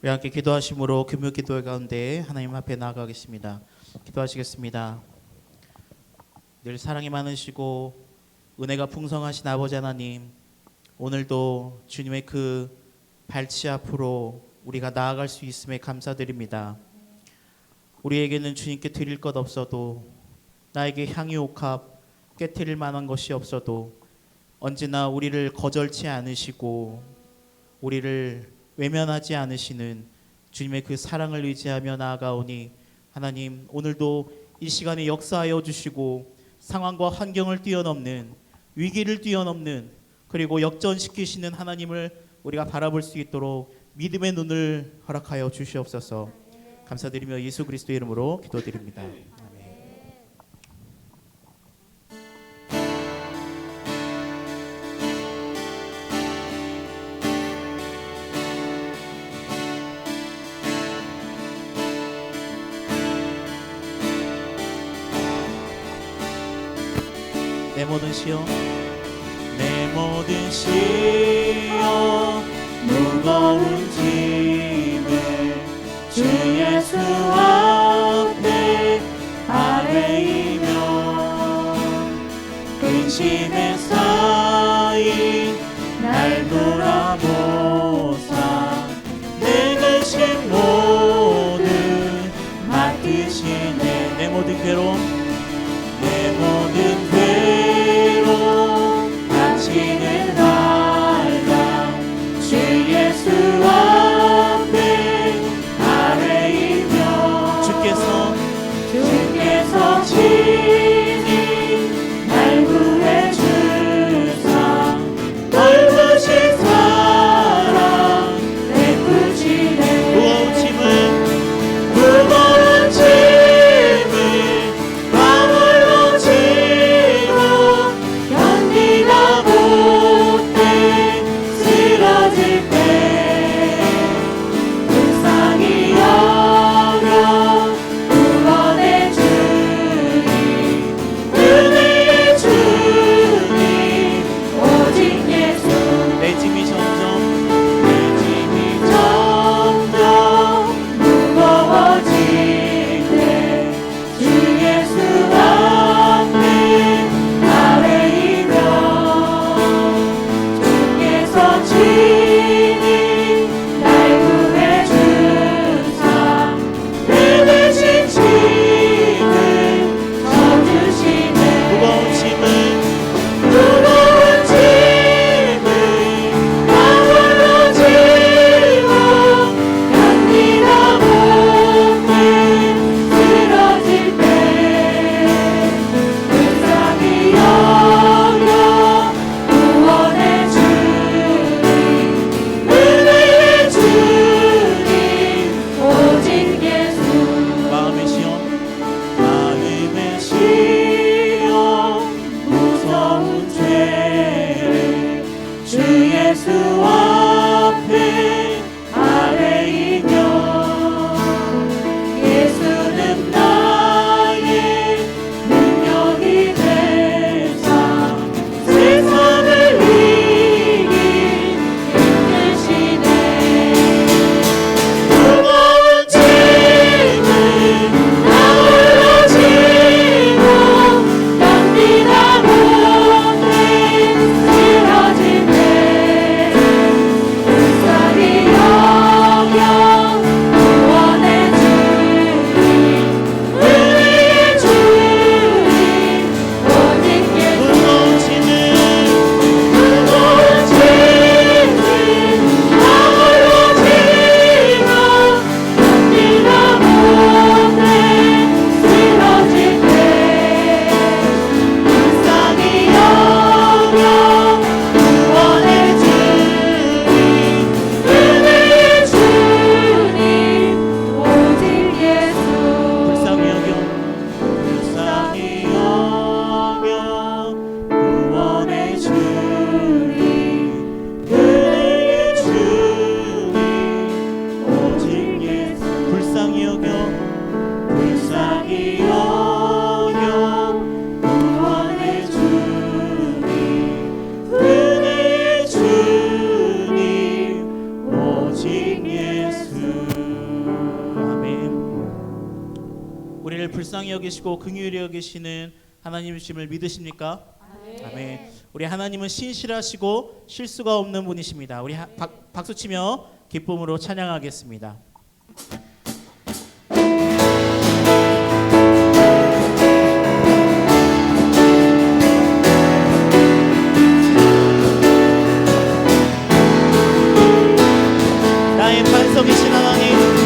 우리 함께 기도하심으로 금요 기도회 가운데 하나님 앞에 나아가겠습니다. 기도하시겠습니다. 늘 사랑이 많으시고 은혜가 풍성하신 아버지 하나님, 오늘도 주님의 그 발치 앞으로 우리가 나아갈 수 있음에 감사드립니다. 우리에게는 주님께 드릴 것 없어도, 나에게 향유 옥합 깨트릴 만한 것이 없어도 언제나 우리를 거절치 않으시고 우리를 외면하지 않으시는 주님의 그 사랑을 의지하며 나아가오니, 하나님 오늘도 이 시간에 역사하여 주시고 상황과 환경을 뛰어넘는, 위기를 뛰어넘는, 그리고 역전시키시는 하나님을 우리가 바라볼 수 있도록 믿음의 눈을 허락하여 주시옵소서. 감사드리며 예수 그리스도의 이름으로 기도드립니다. 내 모든 시여, 내 모든 시여, 무거운 짐을 주 예수 앞에 아뢰이며, 근심에 쌓인 날 돌아보사 내 근심 모두 맡으시네. 내 모든 괴로움, 내 모든 괴로움 당신은 알라. 주 예수 앞에 아뢰이며, 주께서 친히 날 구해주사 넓으신 사랑 베푸시네. 무거운 짐을 마음으로 지고 견디다 못해 쓰러질 때 불쌍히 여겨 구원해 주니, 은혜의 주님 오직 예수. 내 짐이 점점 무거워질 때 주 예수 앞에 아뢰이며, 주께서 친히 날 구해주사 내 대신 짐을 져주시네. 무거운 짐을 마음으로 지고 견디다 못해 쓰러질 때 불쌍히 여겨 구원해 주니, 은혜의 주님 오직 예수. 마음의 시험, 마음의 시험 무서운 죄를 주 예수 앞에 아뢰이며, 예수는 나의 능력이 되사 세상을 이긴 힘드시네. 무거운 짐을 나홀로 지고 견디다 못해 쓰러질 때 불쌍히 여기시고 긍휼히 여기시는 하나님이심을 믿으십니까? 아멘. 우리 하나님은 신실하시고 실수가 없는 분이십니다. 우리 박수치며 기쁨으로 찬양하겠습니다. 나의 반석이신 하나님,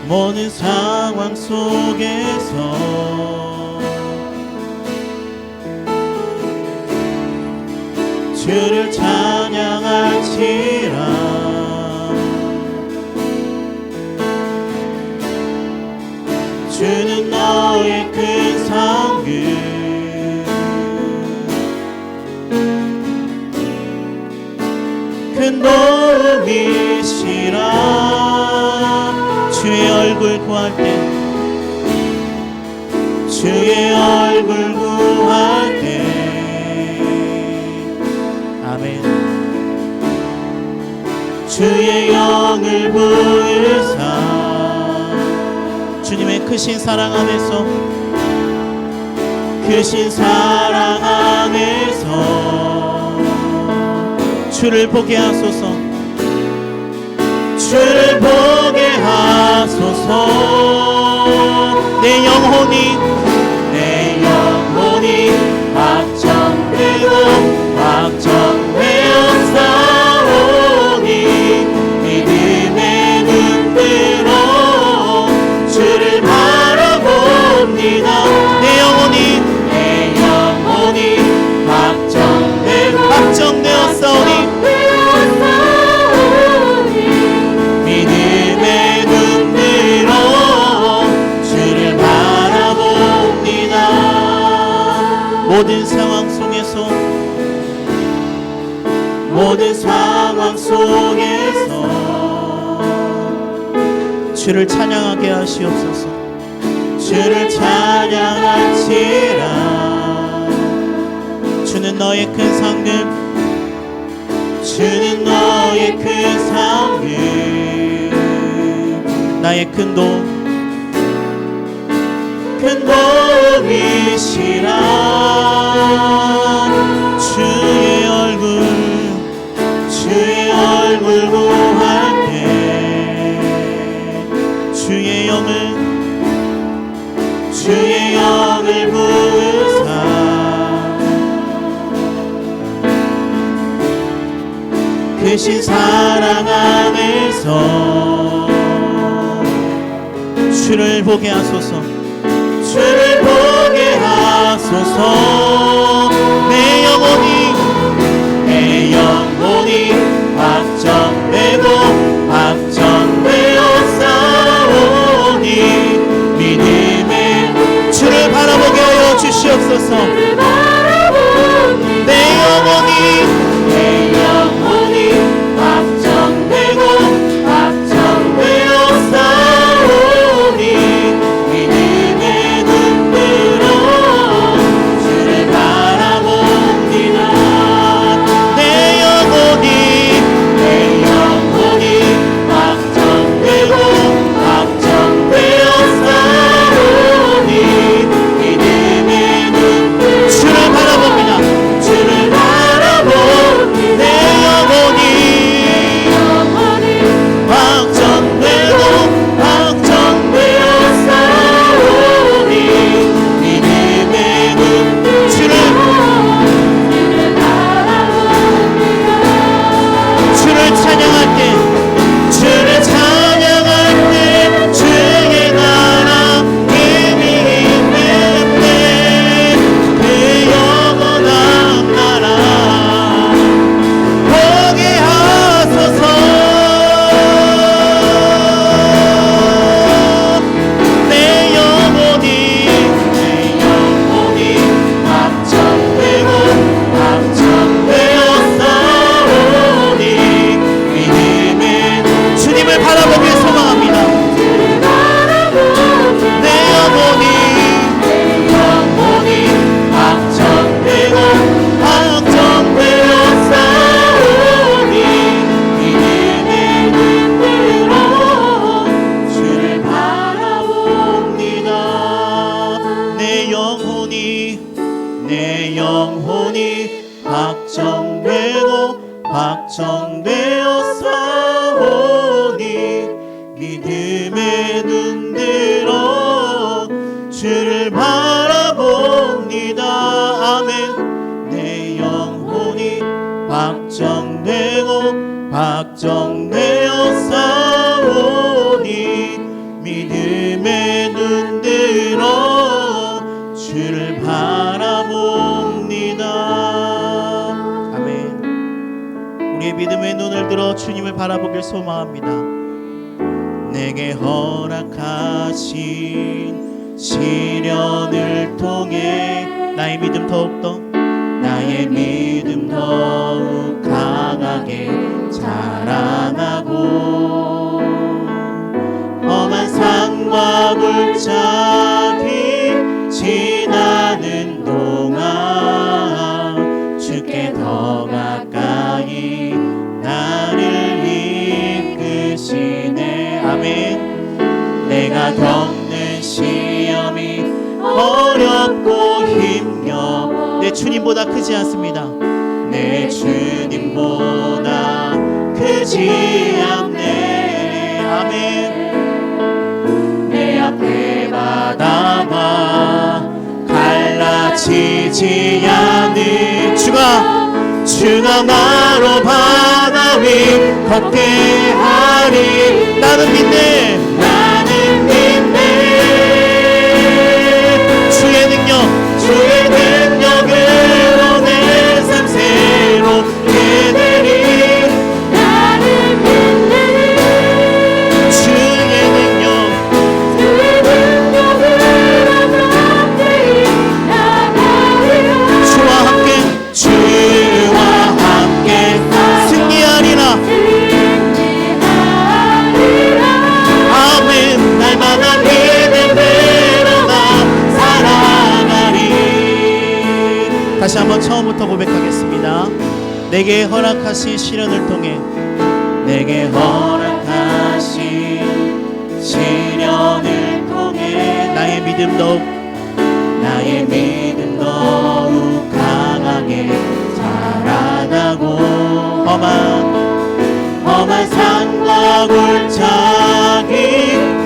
모든 상황 속에서 주를 찬양할지라. 주는 너의 큰 성을 큰 도움이시라. 주의 얼굴 구할 때, 주의 얼굴 구할 때, 아멘. 주의 영을 부으사. 주님의 크신 사랑 안에서, 크신 사랑 안에서 주를 보게 하소서. 주를 보게 하소서. 내 영혼이 확정되고 확정되어 싸우니 믿음의 눈으로 주를 바라봅니다. 내 영혼이 확정되어 싸우니 믿음의 모든 상황 속에서 주를 찬양하게 하시옵소서. 주를 찬양할지라. 주는 너의 큰 상급, 주는 너의 큰 상급, 나의 큰 도움이시라. 주의 얼굴 구할 때 주의 영을 부으사 크신 사랑 안에서 주를 보게 하소서. 주를 보게 하소서. 내 영혼이 확정되어 싸우니 믿음의 주를 바라보게 하여 주시옵소서. 내 영혼이 확정되어 싸우니 믿음의 눈으로 주를 바라봅니다. 내 영혼이 확정되어 싸우니 믿음의 눈으로 주를 바라봅니다. 주를 바라보 내 영혼이 확정되어 싸우니 믿음의 눈으로 주를 찬양할 때 주의 나라 힘이 있는데 그 영원한 나라 보게 하소서. 내 영혼이 확정되어 싸우니 믿음의 주님을 바라보길 소망합니다. 내 영혼이 확정되어 싸우니 믿음의 눈으로 주를 바라봅니다. 내 영혼이 확정되어 싸우니 믿음의 눈으로 주를 바라봅니다. 아멘. 내 영혼이 확정되어 싸우니 믿음의 눈으로 주를 바라봅니다. 아멘. 우리의 믿음의 눈을 들어 주님을 바라보길 소망합니다. 내게 허락하신 시련을 통해 나의 믿음 더욱 강하게 자라나고 험한 산과 불자리 지나는 동안 주께 더 가까이 나를 이끄시네. 아멘. 내가 겪는 시험이 어렵고 힘겨 내 주님보다 크지 않습니다. 내 주님보다 크지 않네. 아멘. 내 앞에 바다가 갈라지지 않는 주가 나로 바다 위 걷게 하리. 나는 믿네. 주의 능력으로 내 삶 새롭게 되리. 나는 믿네. 주의 능력으로 담대히 나가리라. 다시 한번 처음부터 고백하겠습니다. 내게 허락하신 시련을 통해 내게 허락하신 시련을 통해 나의 믿음 더욱 강하게 자라나고 험한 산과 골짜기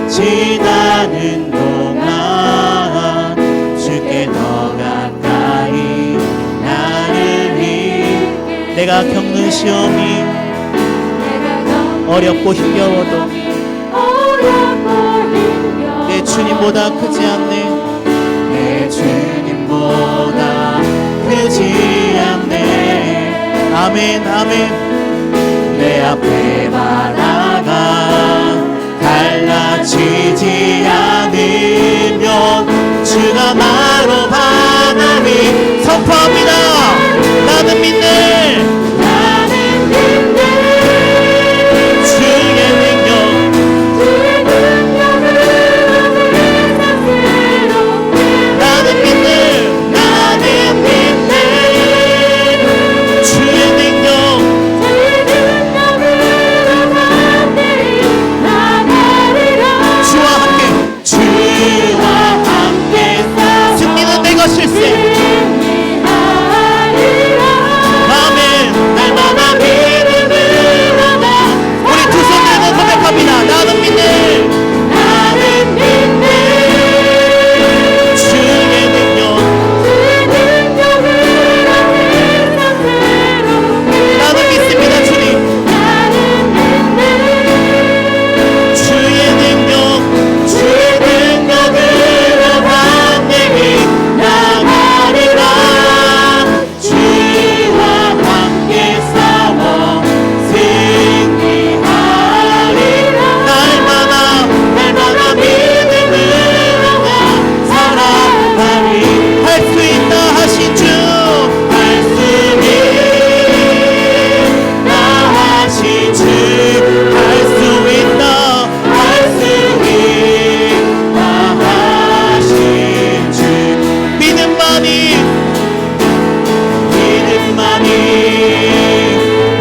지나는 동안 주께 더 가까이 나를 이끌게 내가 겪는 시험이 어렵고 힘겨워도 내 주님보다 크지 않네. 내 주님보다 크지 않네. 아멘 아멘. 내 앞에 바다가 갈라지지 않으면 주가 나로 바람이 선포합니다. 나는 믿네. 주의 능력 나는 믿네. 주의 능력 승리는 내 것일세. 아멘. 날마다 믿음으로 우리 두 손 들고 고백합니다. 나는 믿네. 주의 능력 나는 믿습니다. 주님 주의 능력으로 반응이 나가리라. 주와 함께 싸워 승리하리라. 날마다 믿음으로 살아가리. 할 수 있다 하신 주, 할 수 있다 하신 주, 할 수 있다 하신 주. 믿음만이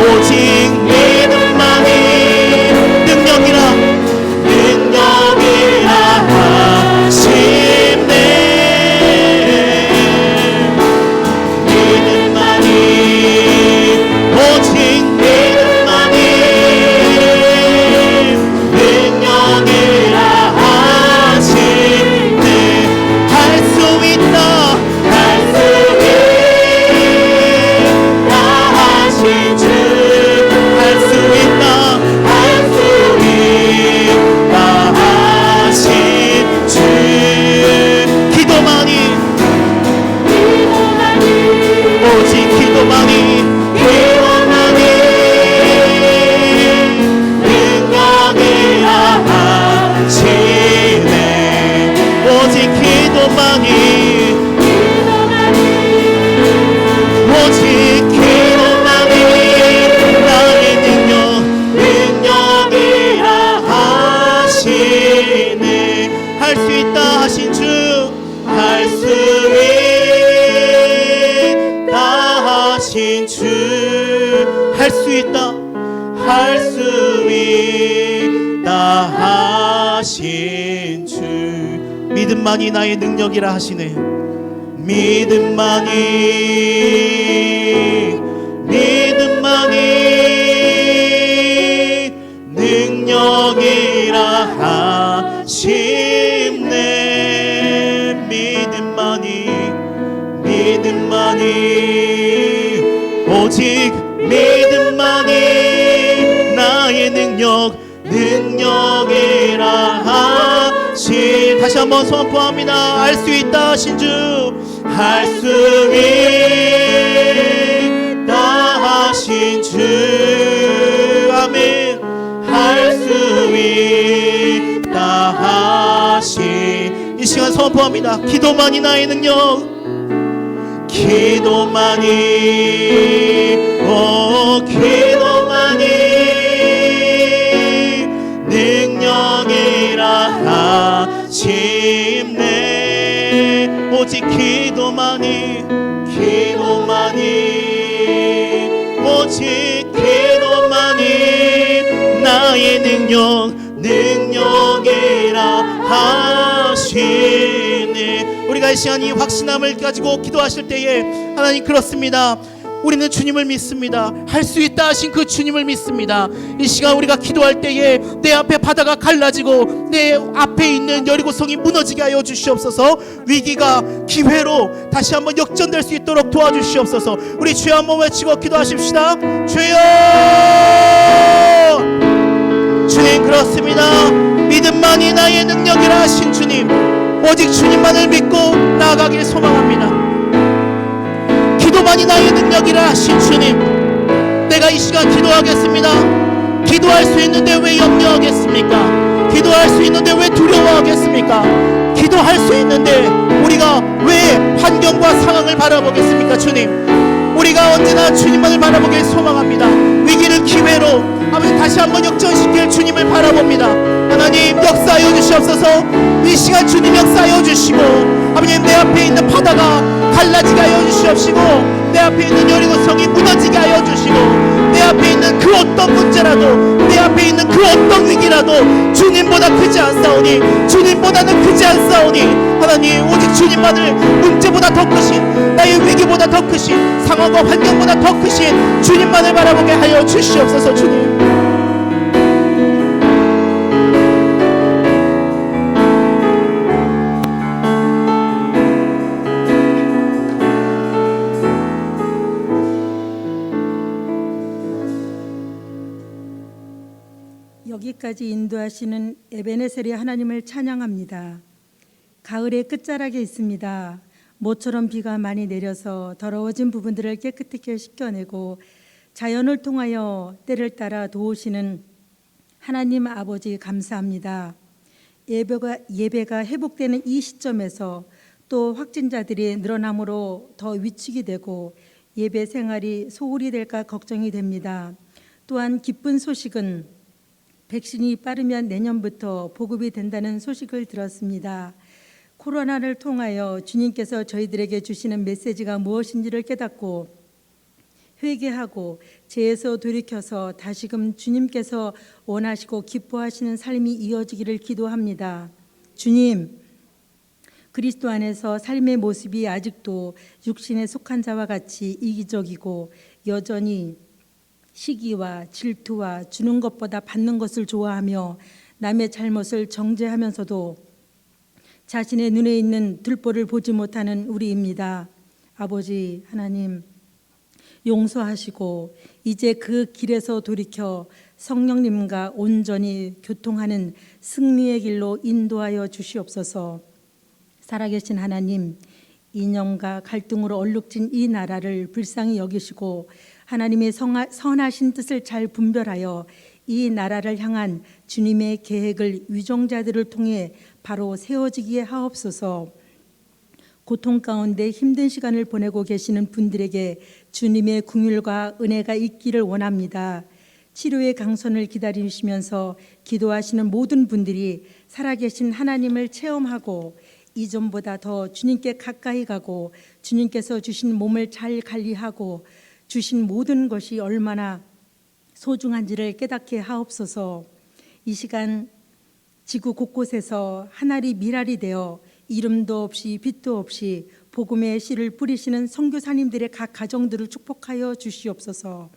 오직 믿음만이 능력이라 하시네. 믿음만이 오직 믿음만이 능력이라 하시네. 할 수 있다 하신 주, 할 수 있다 하신 주. 기도만이 오직 기도만이 능력이라 하시네. 오직 기도만이 오직 기도만이 나의 능력이라 하시네. 할 수 있다 하신 주, 할 수 있다 하신 주, 할 수 있다 하신 주. 믿음만이 나의 능력이라 하시네. 믿음만이 능력이라 하시네. 믿음만이 오직 믿음만이 나의 능력이라 하시. 다시 한번 선포합니다. 할 수 있다 하신 주, 할 수 있다 하신 주. 아멘. 할 수 있다 하신. 이 시간 선포합니다. 기도만이 나의 능력. 기도만이 능력이라 하시네. 오직 기도만이 오직 기도만이 나의 능력이라 하시네. 우리가 이 시간 이 확신함을 가지고 기도하실 때에 하나님 그렇습니다. 우리는 주님을 믿습니다. 할 수 있다 하신 그 주님을 믿습니다. 이 시간 우리가 기도할 때에 내 앞에 바다가 갈라지고 내 앞에 있는 여리고성이 무너지게 하여 주시옵소서. 위기가 기회로 다시 한번 역전될 수 있도록 도와주시옵소서. 우리 주여 한번 외치고 기도하십시다. 주여! 주님 그렇습니다. 믿음만이 나의 능력이라 하신 주님, 오직 주님만을 믿고 나아가길 소망합니다. 기도만이 나의 능력이라 하신 주님, 내가 이 시간 기도하겠습니다. 기도할 수 있는데 왜 염려하겠습니까? 기도할 수 있는데 왜 두려워하겠습니까? 기도할 수 있는데 우리가 왜 환경과 상황을 바라보겠습니까? 주님, 우리가 언제나 주님만을 바라보길 소망합니다. 위기를 기회로 아버지 다시 한번 역전시킬 주님을 바라봅니다. 하나님 역사하여 주시옵소서. 이 시간 주님 역사하여 주시고, 아버님 내 앞에 있는 바다가 갈라지게 하여 주시옵시고, 내 앞에 있는 여리고성이 무너지게 하여 주시고, 내 앞에 있는 그 어떤 문제라도, 내 앞에 있는 그 어떤 위기라도 주님보다 크지 않사오니, 주님보다는 크지 않사오니, 하나님 오직 주님만을 문제보다 더 크신, 나의 위기보다 더 크신, 상황과 환경보다 더 크신 주님만을 바라보게 하여 주시옵소서. 주님 여기까지 인도하시는 에베네셀의 하나님을 찬양합니다. 가을의 끝자락에 있습니다. 모처럼 비가 많이 내려서 더러워진 부분들을 깨끗하게 씻겨내고 자연을 통하여 때를 따라 도우시는 하나님 아버지 감사합니다. 예배가 회복되는 이 시점에서 또 확진자들이 늘어남으로 더 위축이 되고 예배 생활이 소홀히 될까 걱정이 됩니다. 또한 기쁜 소식은 백신이 빠르면 내년부터 보급이 된다는 소식을 들었습니다. 코로나를 통하여 주님께서 저희들에게 주시는 메시지가 무엇인지를 깨닫고 회개하고 죄에서 돌이켜서 다시금 주님께서 원하시고 기뻐하시는 삶이 이어지기를 기도합니다. 주님, 그리스도 안에서 삶의 모습이 아직도 육신에 속한 자와 같이 이기적이고 여전히 시기와 질투와 주는 것보다 받는 것을 좋아하며 남의 잘못을 정죄하면서도 자신의 눈에 있는 들보를 보지 못하는 우리입니다. 아버지 하나님, 용서하시고 이제 그 길에서 돌이켜 성령님과 온전히 교통하는 승리의 길로 인도하여 주시옵소서. 살아계신 하나님, 이념과 갈등으로 얼룩진 이 나라를 불쌍히 여기시고 하나님의 선하신 뜻을 잘 분별하여 이 나라를 향한 주님의 계획을 위종자들을 통해 바로 세워지게 하옵소서. 고통 가운데 힘든 시간을 보내고 계시는 분들에게 주님의 긍휼과 은혜가 있기를 원합니다. 치료의 강선을 기다리시면서 기도하시는 모든 분들이 살아계신 하나님을 체험하고 이전보다 더 주님께 가까이 가고 주님께서 주신 몸을 잘 관리하고 주신 모든 것이 얼마나 소중한지를 깨닫게 하옵소서. 이 시간 지구 곳곳에서 하늘이 미랄이 되어 이름도 없이 빛도 없이 복음의 씨를 뿌리시는 선교사님들의 각 가정들을 축복하여 주시옵소서.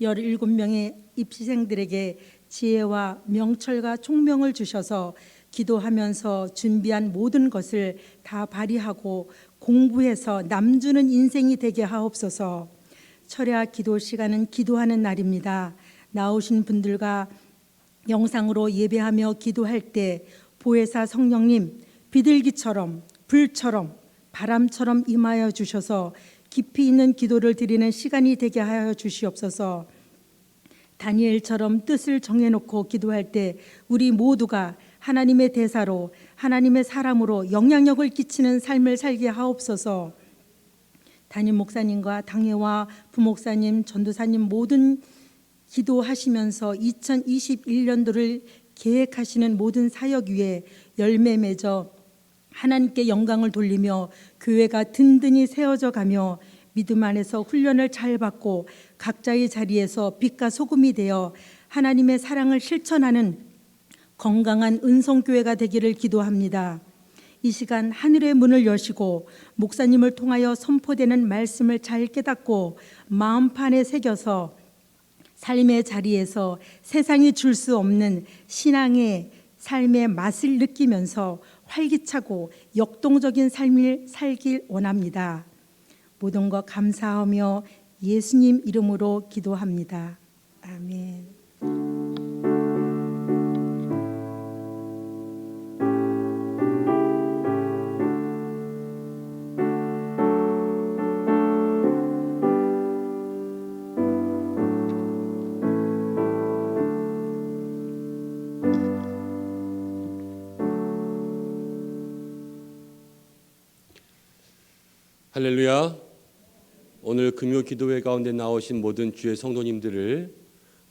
17명의 입시생들에게 지혜와 명철과 총명을 주셔서 기도하면서 준비한 모든 것을 다 발휘하고 공부해서 남주는 인생이 되게 하옵소서. 철야 기도 시간은 기도하는 날입니다. 나오신 분들과 영상으로 예배하며 기도할 때 보혜사 성령님 비둘기처럼 불처럼 바람처럼 임하여 주셔서 깊이 있는 기도를 드리는 시간이 되게 하여 주시옵소서. 다니엘처럼 뜻을 정해놓고 기도할 때 우리 모두가 하나님의 대사로 하나님의 사람으로 영향력을 끼치는 삶을 살게 하옵소서. 담임 목사님과 당회와 부목사님, 전도사님 모든 기도하시면서 2021년도를 계획하시는 모든 사역 위에 열매 맺어 하나님께 영광을 돌리며 교회가 든든히 세워져 가며 믿음 안에서 훈련을 잘 받고 각자의 자리에서 빛과 소금이 되어 하나님의 사랑을 실천하는 건강한 은성교회가 되기를 기도합니다. 이 시간 하늘의 문을 여시고 목사님을 통하여 선포되는 말씀을 잘 깨닫고 마음판에 새겨서 삶의 자리에서 세상이 줄 수 없는 신앙의 삶의 맛을 느끼면서 활기차고 역동적인 삶을 살길 원합니다. 모든 것 감사하며 예수님 이름으로 기도합니다. 아멘. 할렐루야. 오늘 금요 기도회 가운데 나오신 모든 주의 성도님들을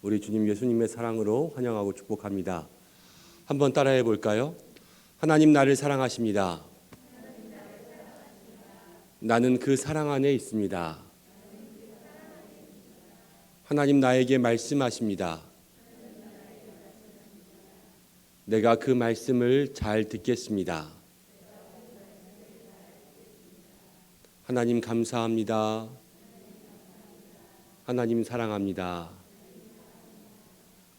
우리 주님 예수님의 사랑으로 환영하고 축복합니다. 한번 따라해 볼까요? 하나님 나를 사랑하십니다. 나는 그 사랑 안에 있습니다. 하나님 나에게 말씀하십니다. 내가 그 말씀을 잘 듣겠습니다. 하나님 감사합니다. 하나님 사랑합니다.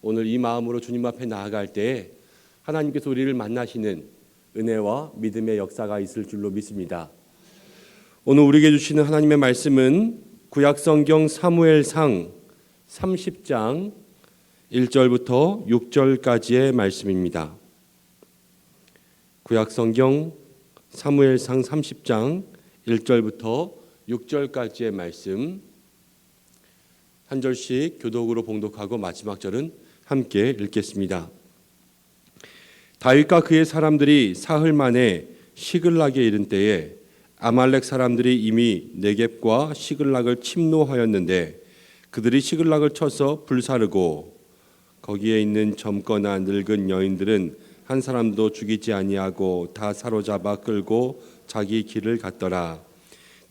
오늘 이 마음으로 주님 앞에 나아갈 때 하나님께서 우리를 만나시는 은혜와 믿음의 역사가 있을 줄로 믿습니다. 오늘 우리에게 주시는 하나님의 말씀은 구약성경 사무엘상 30장 1절부터 6절까지의 말씀입니다. 구약성경 사무엘상 30장 1절부터 6절까지의 말씀 한 절씩 교독으로 봉독하고 마지막 절은 함께 읽겠습니다. 다윗과 그의 사람들이 사흘 만에 시글락에 이른 때에 아말렉 사람들이 이미 네겝과 시글락을 침노하였는데 그들이 시글락을 쳐서 불사르고 거기에 있는 젊거나 늙은 여인들은 한 사람도 죽이지 아니하고 다 사로잡아 끌고 자기 길을 갔더라.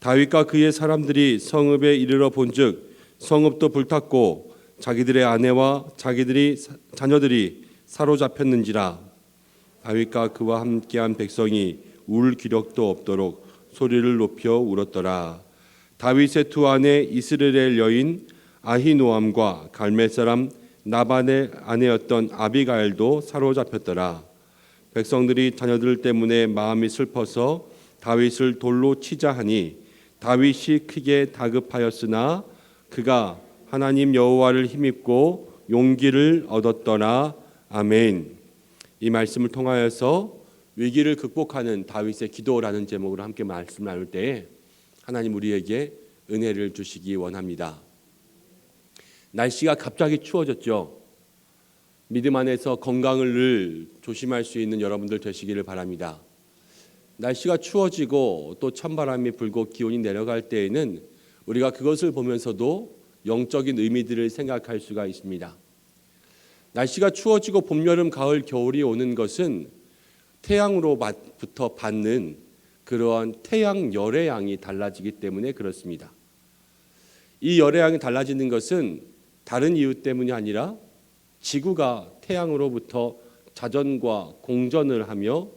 다윗과 그의 사람들이 성읍에 이르러 본즉 성읍도 불탔고 자기들의 아내와 자기들이 자녀들이 사로잡혔는지라. 다윗과 그와 함께한 백성이 울 기력도 없도록 소리를 높여 울었더라. 다윗의 두 아내 이스라엘 여인 아히노암과 갈멜 사람 나반의 아내였던 아비가일도 사로잡혔더라. 백성들이 자녀들 때문에 마음이 슬퍼서 다윗을 돌로 치자 하니 다윗이 크게 다급하였으나 그가 하나님 여호와를 힘입고 용기를 얻었더라. 아멘. 이 말씀을 통하여서 위기를 극복하는 다윗의 기도라는 제목으로 함께 말씀 나눌 때 하나님 우리에게 은혜를 주시기 원합니다. 날씨가 갑자기 추워졌죠. 믿음 안에서 건강을 늘 조심할 수 있는 여러분들 되시기를 바랍니다. 날씨가 추워지고 또 찬바람이 불고 기온이 내려갈 때에는 우리가 그것을 보면서도 영적인 의미들을 생각할 수가 있습니다. 날씨가 추워지고 봄, 여름, 가을, 겨울이 오는 것은 태양으로부터 받는 그러한 태양 열의 양이 달라지기 때문에 그렇습니다. 이 열의 양이 달라지는 것은 다른 이유 때문이 아니라 지구가 태양으로부터 자전과 공전을 하며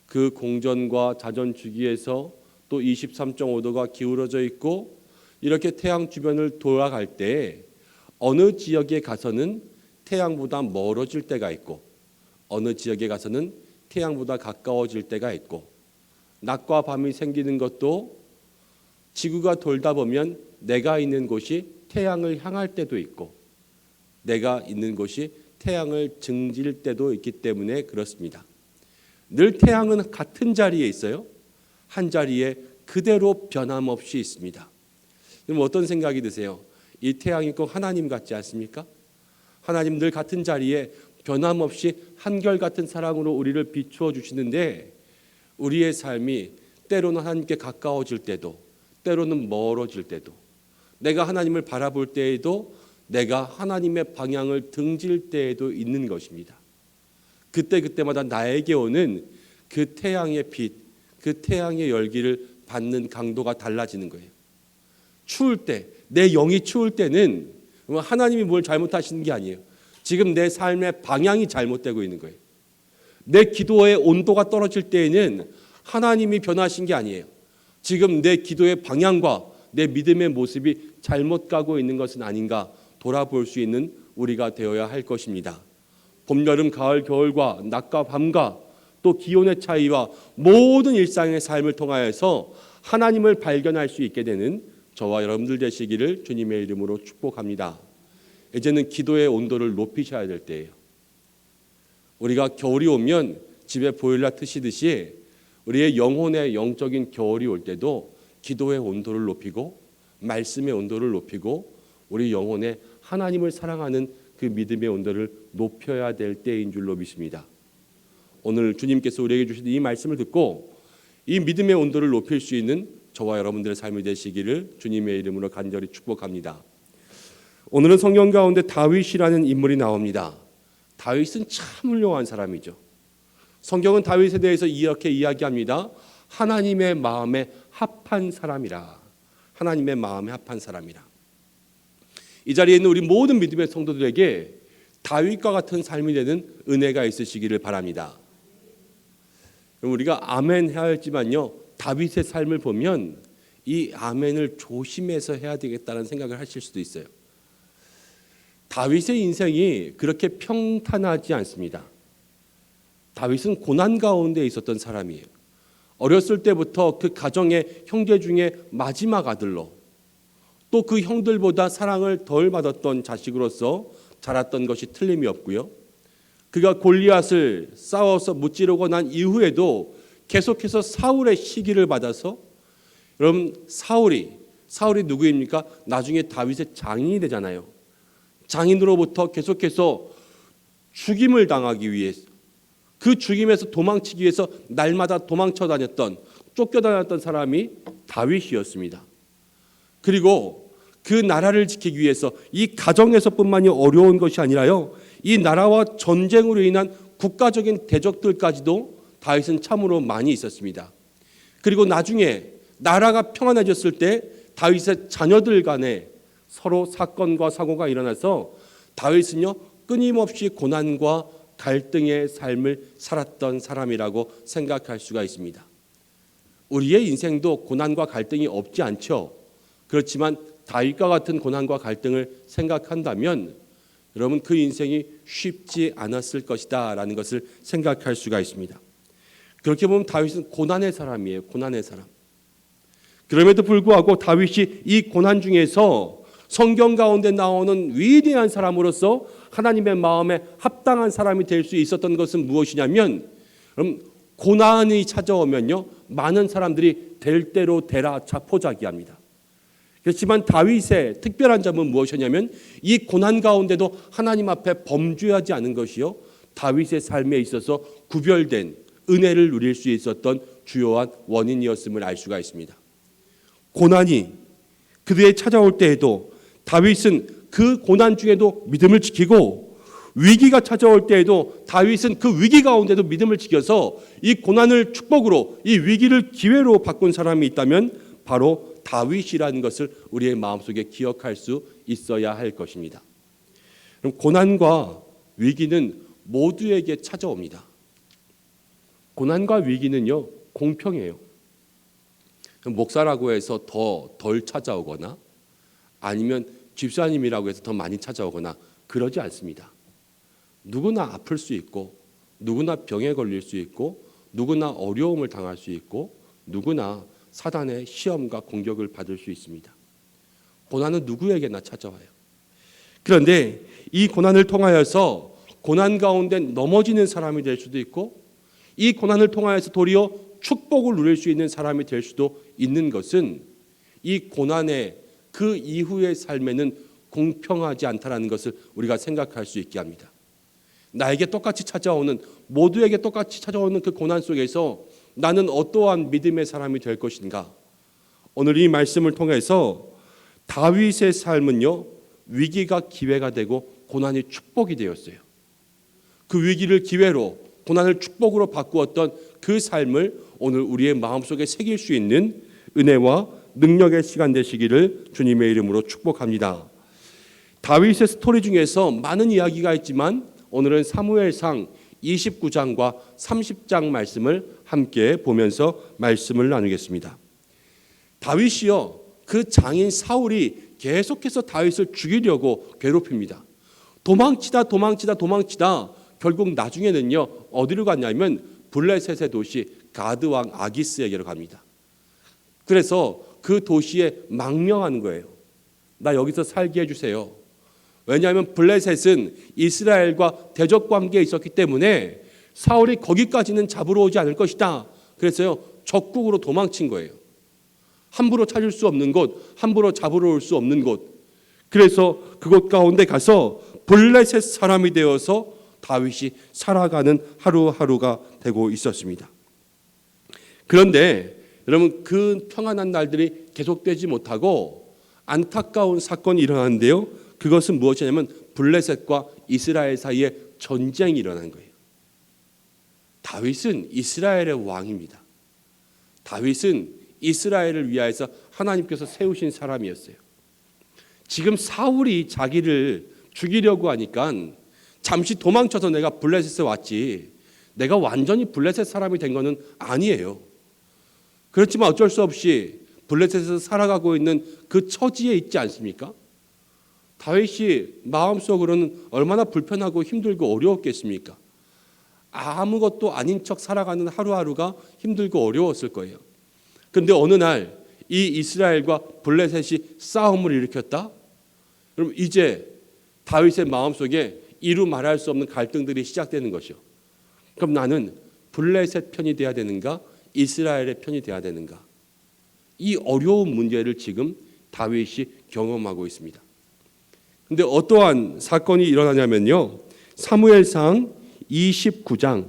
그 공전과 자전 주기에서 또 23.5도가 기울어져 있고 이렇게 태양 주변을 돌아갈 때 어느 지역에 가서는 태양보다 멀어질 때가 있고 어느 지역에 가서는 태양보다 가까워질 때가 있고 낮과 밤이 생기는 것도 지구가 돌다 보면 내가 있는 곳이 태양을 향할 때도 있고 내가 있는 곳이 태양을 등질 때도 있기 때문에 그렇습니다. 늘 태양은 같은 자리에 있어요. 한 자리에 그대로 변함없이 있습니다. 그럼 어떤 생각이 드세요? 이 태양이 꼭 하나님 같지 않습니까? 하나님 늘 같은 자리에 변함없이 한결같은 사랑으로 우리를 비추어 주시는데 우리의 삶이 때로는 하나님께 가까워질 때도 때로는 멀어질 때도 내가 하나님을 바라볼 때에도 내가 하나님의 방향을 등질 때에도 있는 것입니다. 그때마다 나에게 오는 그 태양의 빛, 그 태양의 열기를 받는 강도가 달라지는 거예요. 추울 때, 내 영이 추울 때는 하나님이 뭘 잘못하시는 게 아니에요. 지금 내 삶의 방향이 잘못되고 있는 거예요. 내 기도의 온도가 떨어질 때에는 하나님이 변하신 게 아니에요. 지금 내 기도의 방향과 내 믿음의 모습이 잘못 가고 있는 것은 아닌가 돌아볼 수 있는 우리가 되어야 할 것입니다. 봄, 여름, 가을, 겨울과 낮과 밤과 또 기온의 차이와 모든 일상의 삶을 통하여서 하나님을 발견할 수 있게 되는 저와 여러분들 되시기를 주님의 이름으로 축복합니다. 이제는 기도의 온도를 높이셔야 될 때예요. 우리가 겨울이 오면 집에 보일러 트시듯이 우리의 영혼의 영적인 겨울이 올 때도 기도의 온도를 높이고 말씀의 온도를 높이고 우리 영혼의 하나님을 사랑하는 그 믿음의 온도를 높여야 될 때인 줄로 믿습니다. 오늘 주님께서 우리에게 주신 이 말씀을 듣고 이 믿음의 온도를 높일 수 있는 저와 여러분들의 삶이 되시기를 주님의 이름으로 간절히 축복합니다. 오늘은 성경 가운데 다윗이라는 인물이 나옵니다. 다윗은 참 훌륭한 사람이죠. 성경은 다윗에 대해서 이렇게 이야기합니다. 하나님의 마음에 합한 사람이라. 하나님의 마음에 합한 사람이라. 이 자리에 있는 우리 모든 믿음의 성도들에게 다윗과 같은 삶이 되는 은혜가 있으시기를 바랍니다. 우리가 아멘 해야 할지만요, 다윗의 삶을 보면 이 아멘을 조심해서 해야 되겠다는 생각을 하실 수도 있어요. 다윗의 인생이 그렇게 평탄하지 않습니다. 다윗은 고난 가운데 있었던 사람이에요. 어렸을 때부터 그 가정의 형제 중에 마지막 아들로 또 그 형들보다 사랑을 덜 받았던 자식으로서 자랐던 것이 틀림이 없고요. 그가 골리앗을 싸워서 무찌르고 난 이후에도 계속해서 사울의 시기를 받아서, 여러분 사울이 누구입니까? 나중에 다윗의 장인이 되잖아요. 장인으로부터 계속해서 죽임을 당하기 위해서, 그 죽임에서 도망치기 위해서 날마다 도망쳐 다녔던, 쫓겨다녔던 사람이 다윗이었습니다. 그리고 그 나라를 지키기 위해서 이 가정에서뿐만이 어려운 것이 아니라요, 이 나라와 전쟁으로 인한 국가적인 대적들까지도 다윗은 참으로 많이 있었습니다. 그리고 나중에 나라가 평안해졌을 때 다윗의 자녀들 간에 서로 사건과 사고가 일어나서 다윗은요 끊임없이 고난과 갈등의 삶을 살았던 사람이라고 생각할 수가 있습니다. 우리의 인생도 고난과 갈등이 없지 않죠. 그렇지만 다윗과 같은 고난과 갈등을 생각한다면 여러분 그 인생이 쉽지 않았을 것이다 라는 것을 생각할 수가 있습니다. 그렇게 보면 다윗은 고난의 사람이에요. 고난의 사람. 그럼에도 불구하고 다윗이 이 고난 중에서 성경 가운데 나오는 위대한 사람으로서 하나님의 마음에 합당한 사람이 될 수 있었던 것은 무엇이냐면, 고난이 찾아오면요 많은 사람들이 될 대로 되라 자포자기합니다. 그렇지만 다윗의 특별한 점은 무엇이냐면 이 고난 가운데도 하나님 앞에 범죄하지 않은 것이요 다윗의 삶에 있어서 구별된 은혜를 누릴 수 있었던 주요한 원인이었음을 알 수가 있습니다. 고난이 그들에게 찾아올 때에도 다윗은 그 고난 중에도 믿음을 지키고, 위기가 찾아올 때에도 다윗은 그 위기 가운데도 믿음을 지켜서 이 고난을 축복으로, 이 위기를 기회로 바꾼 사람이 있다면 바로 다윗이라는 것을 우리의 마음속에 기억할 수 있어야 할 것입니다. 그럼 고난과 위기는 모두에게 찾아옵니다. 고난과 위기는요 공평해요. 목사라고 해서 덜 찾아오거나 아니면 집사님이라고 해서 더 많이 찾아오거나 그러지 않습니다. 누구나 아플 수 있고, 누구나 병에 걸릴 수 있고, 누구나 어려움을 당할 수 있고, 누구나 사단의 시험과 공격을 받을 수 있습니다. 고난은 누구에게나 찾아와요. 그런데 이 고난을 통하여서 고난 가운데 넘어지는 사람이 될 수도 있고, 이 고난을 통하여서 도리어 축복을 누릴 수 있는 사람이 될 수도 있는 것은 이 고난의 그 이후의 삶에는 공평하지 않다라는 것을 우리가 생각할 수 있게 합니다. 나에게 똑같이 찾아오는, 모두에게 똑같이 찾아오는 그 고난 속에서 나는 어떠한 믿음의 사람이 될 것인가? 오늘 이 말씀을 통해서 다윗의 삶은요 위기가 기회가 되고 고난이 축복이 되었어요. 그 위기를 기회로 고난을 축복으로 바꾸었던 그 삶을 오늘 우리의 마음속에 새길 수 있는 은혜와 능력의 시간 되시기를 주님의 이름으로 축복합니다. 다윗의 스토리 중에서 많은 이야기가 있지만 오늘은 사무엘상 29장과 30장 말씀을 함께 보면서 말씀을 나누겠습니다. 다윗이요, 그 장인 사울이 계속해서 다윗을 죽이려고 괴롭힙니다. 도망치다 결국 나중에는요 어디로 갔냐면 블레셋의 도시 가드 왕 아기스에게로 갑니다. 그래서 그 도시에 망명하는 거예요. 나 여기서 살게 해주세요. 왜냐하면 블레셋은 이스라엘과 대적 관계에 있었기 때문에 사울이 거기까지는 잡으러 오지 않을 것이다. 그래서요 적국으로 도망친 거예요. 함부로 찾을 수 없는 곳, 함부로 잡으러 올 수 없는 곳. 그래서 그곳 가운데 가서 블레셋 사람이 되어서 다윗이 살아가는 하루하루가 되고 있었습니다. 그런데 여러분, 그 평안한 날들이 계속되지 못하고 안타까운 사건이 일어나는데요. 그것은 무엇이냐면 블레셋과 이스라엘 사이에 전쟁이 일어난 거예요. 다윗은 이스라엘의 왕입니다. 다윗은 이스라엘을 위하여서 하나님께서 세우신 사람이었어요. 지금 사울이 자기를 죽이려고 하니까 잠시 도망쳐서 내가 블레셋에 왔지, 내가 완전히 블레셋 사람이 된 거는 아니에요. 그렇지만 어쩔 수 없이 블레셋에서 살아가고 있는 그 처지에 있지 않습니까? 다윗이 마음속으로는 얼마나 불편하고 힘들고 어려웠겠습니까? 아무것도 아닌 척 살아가는 하루하루가 힘들고 어려웠을 거예요. 그런데 어느 날 이 이스라엘과 블레셋이 싸움을 일으켰다? 그럼 이제 다윗의 마음속에 이루 말할 수 없는 갈등들이 시작되는 것이요. 그럼 나는 블레셋 편이 돼야 되는가? 이스라엘의 편이 돼야 되는가? 이 어려운 문제를 지금 다윗이 경험하고 있습니다. 그런데 어떠한 사건이 일어나냐면요, 사무엘상 29장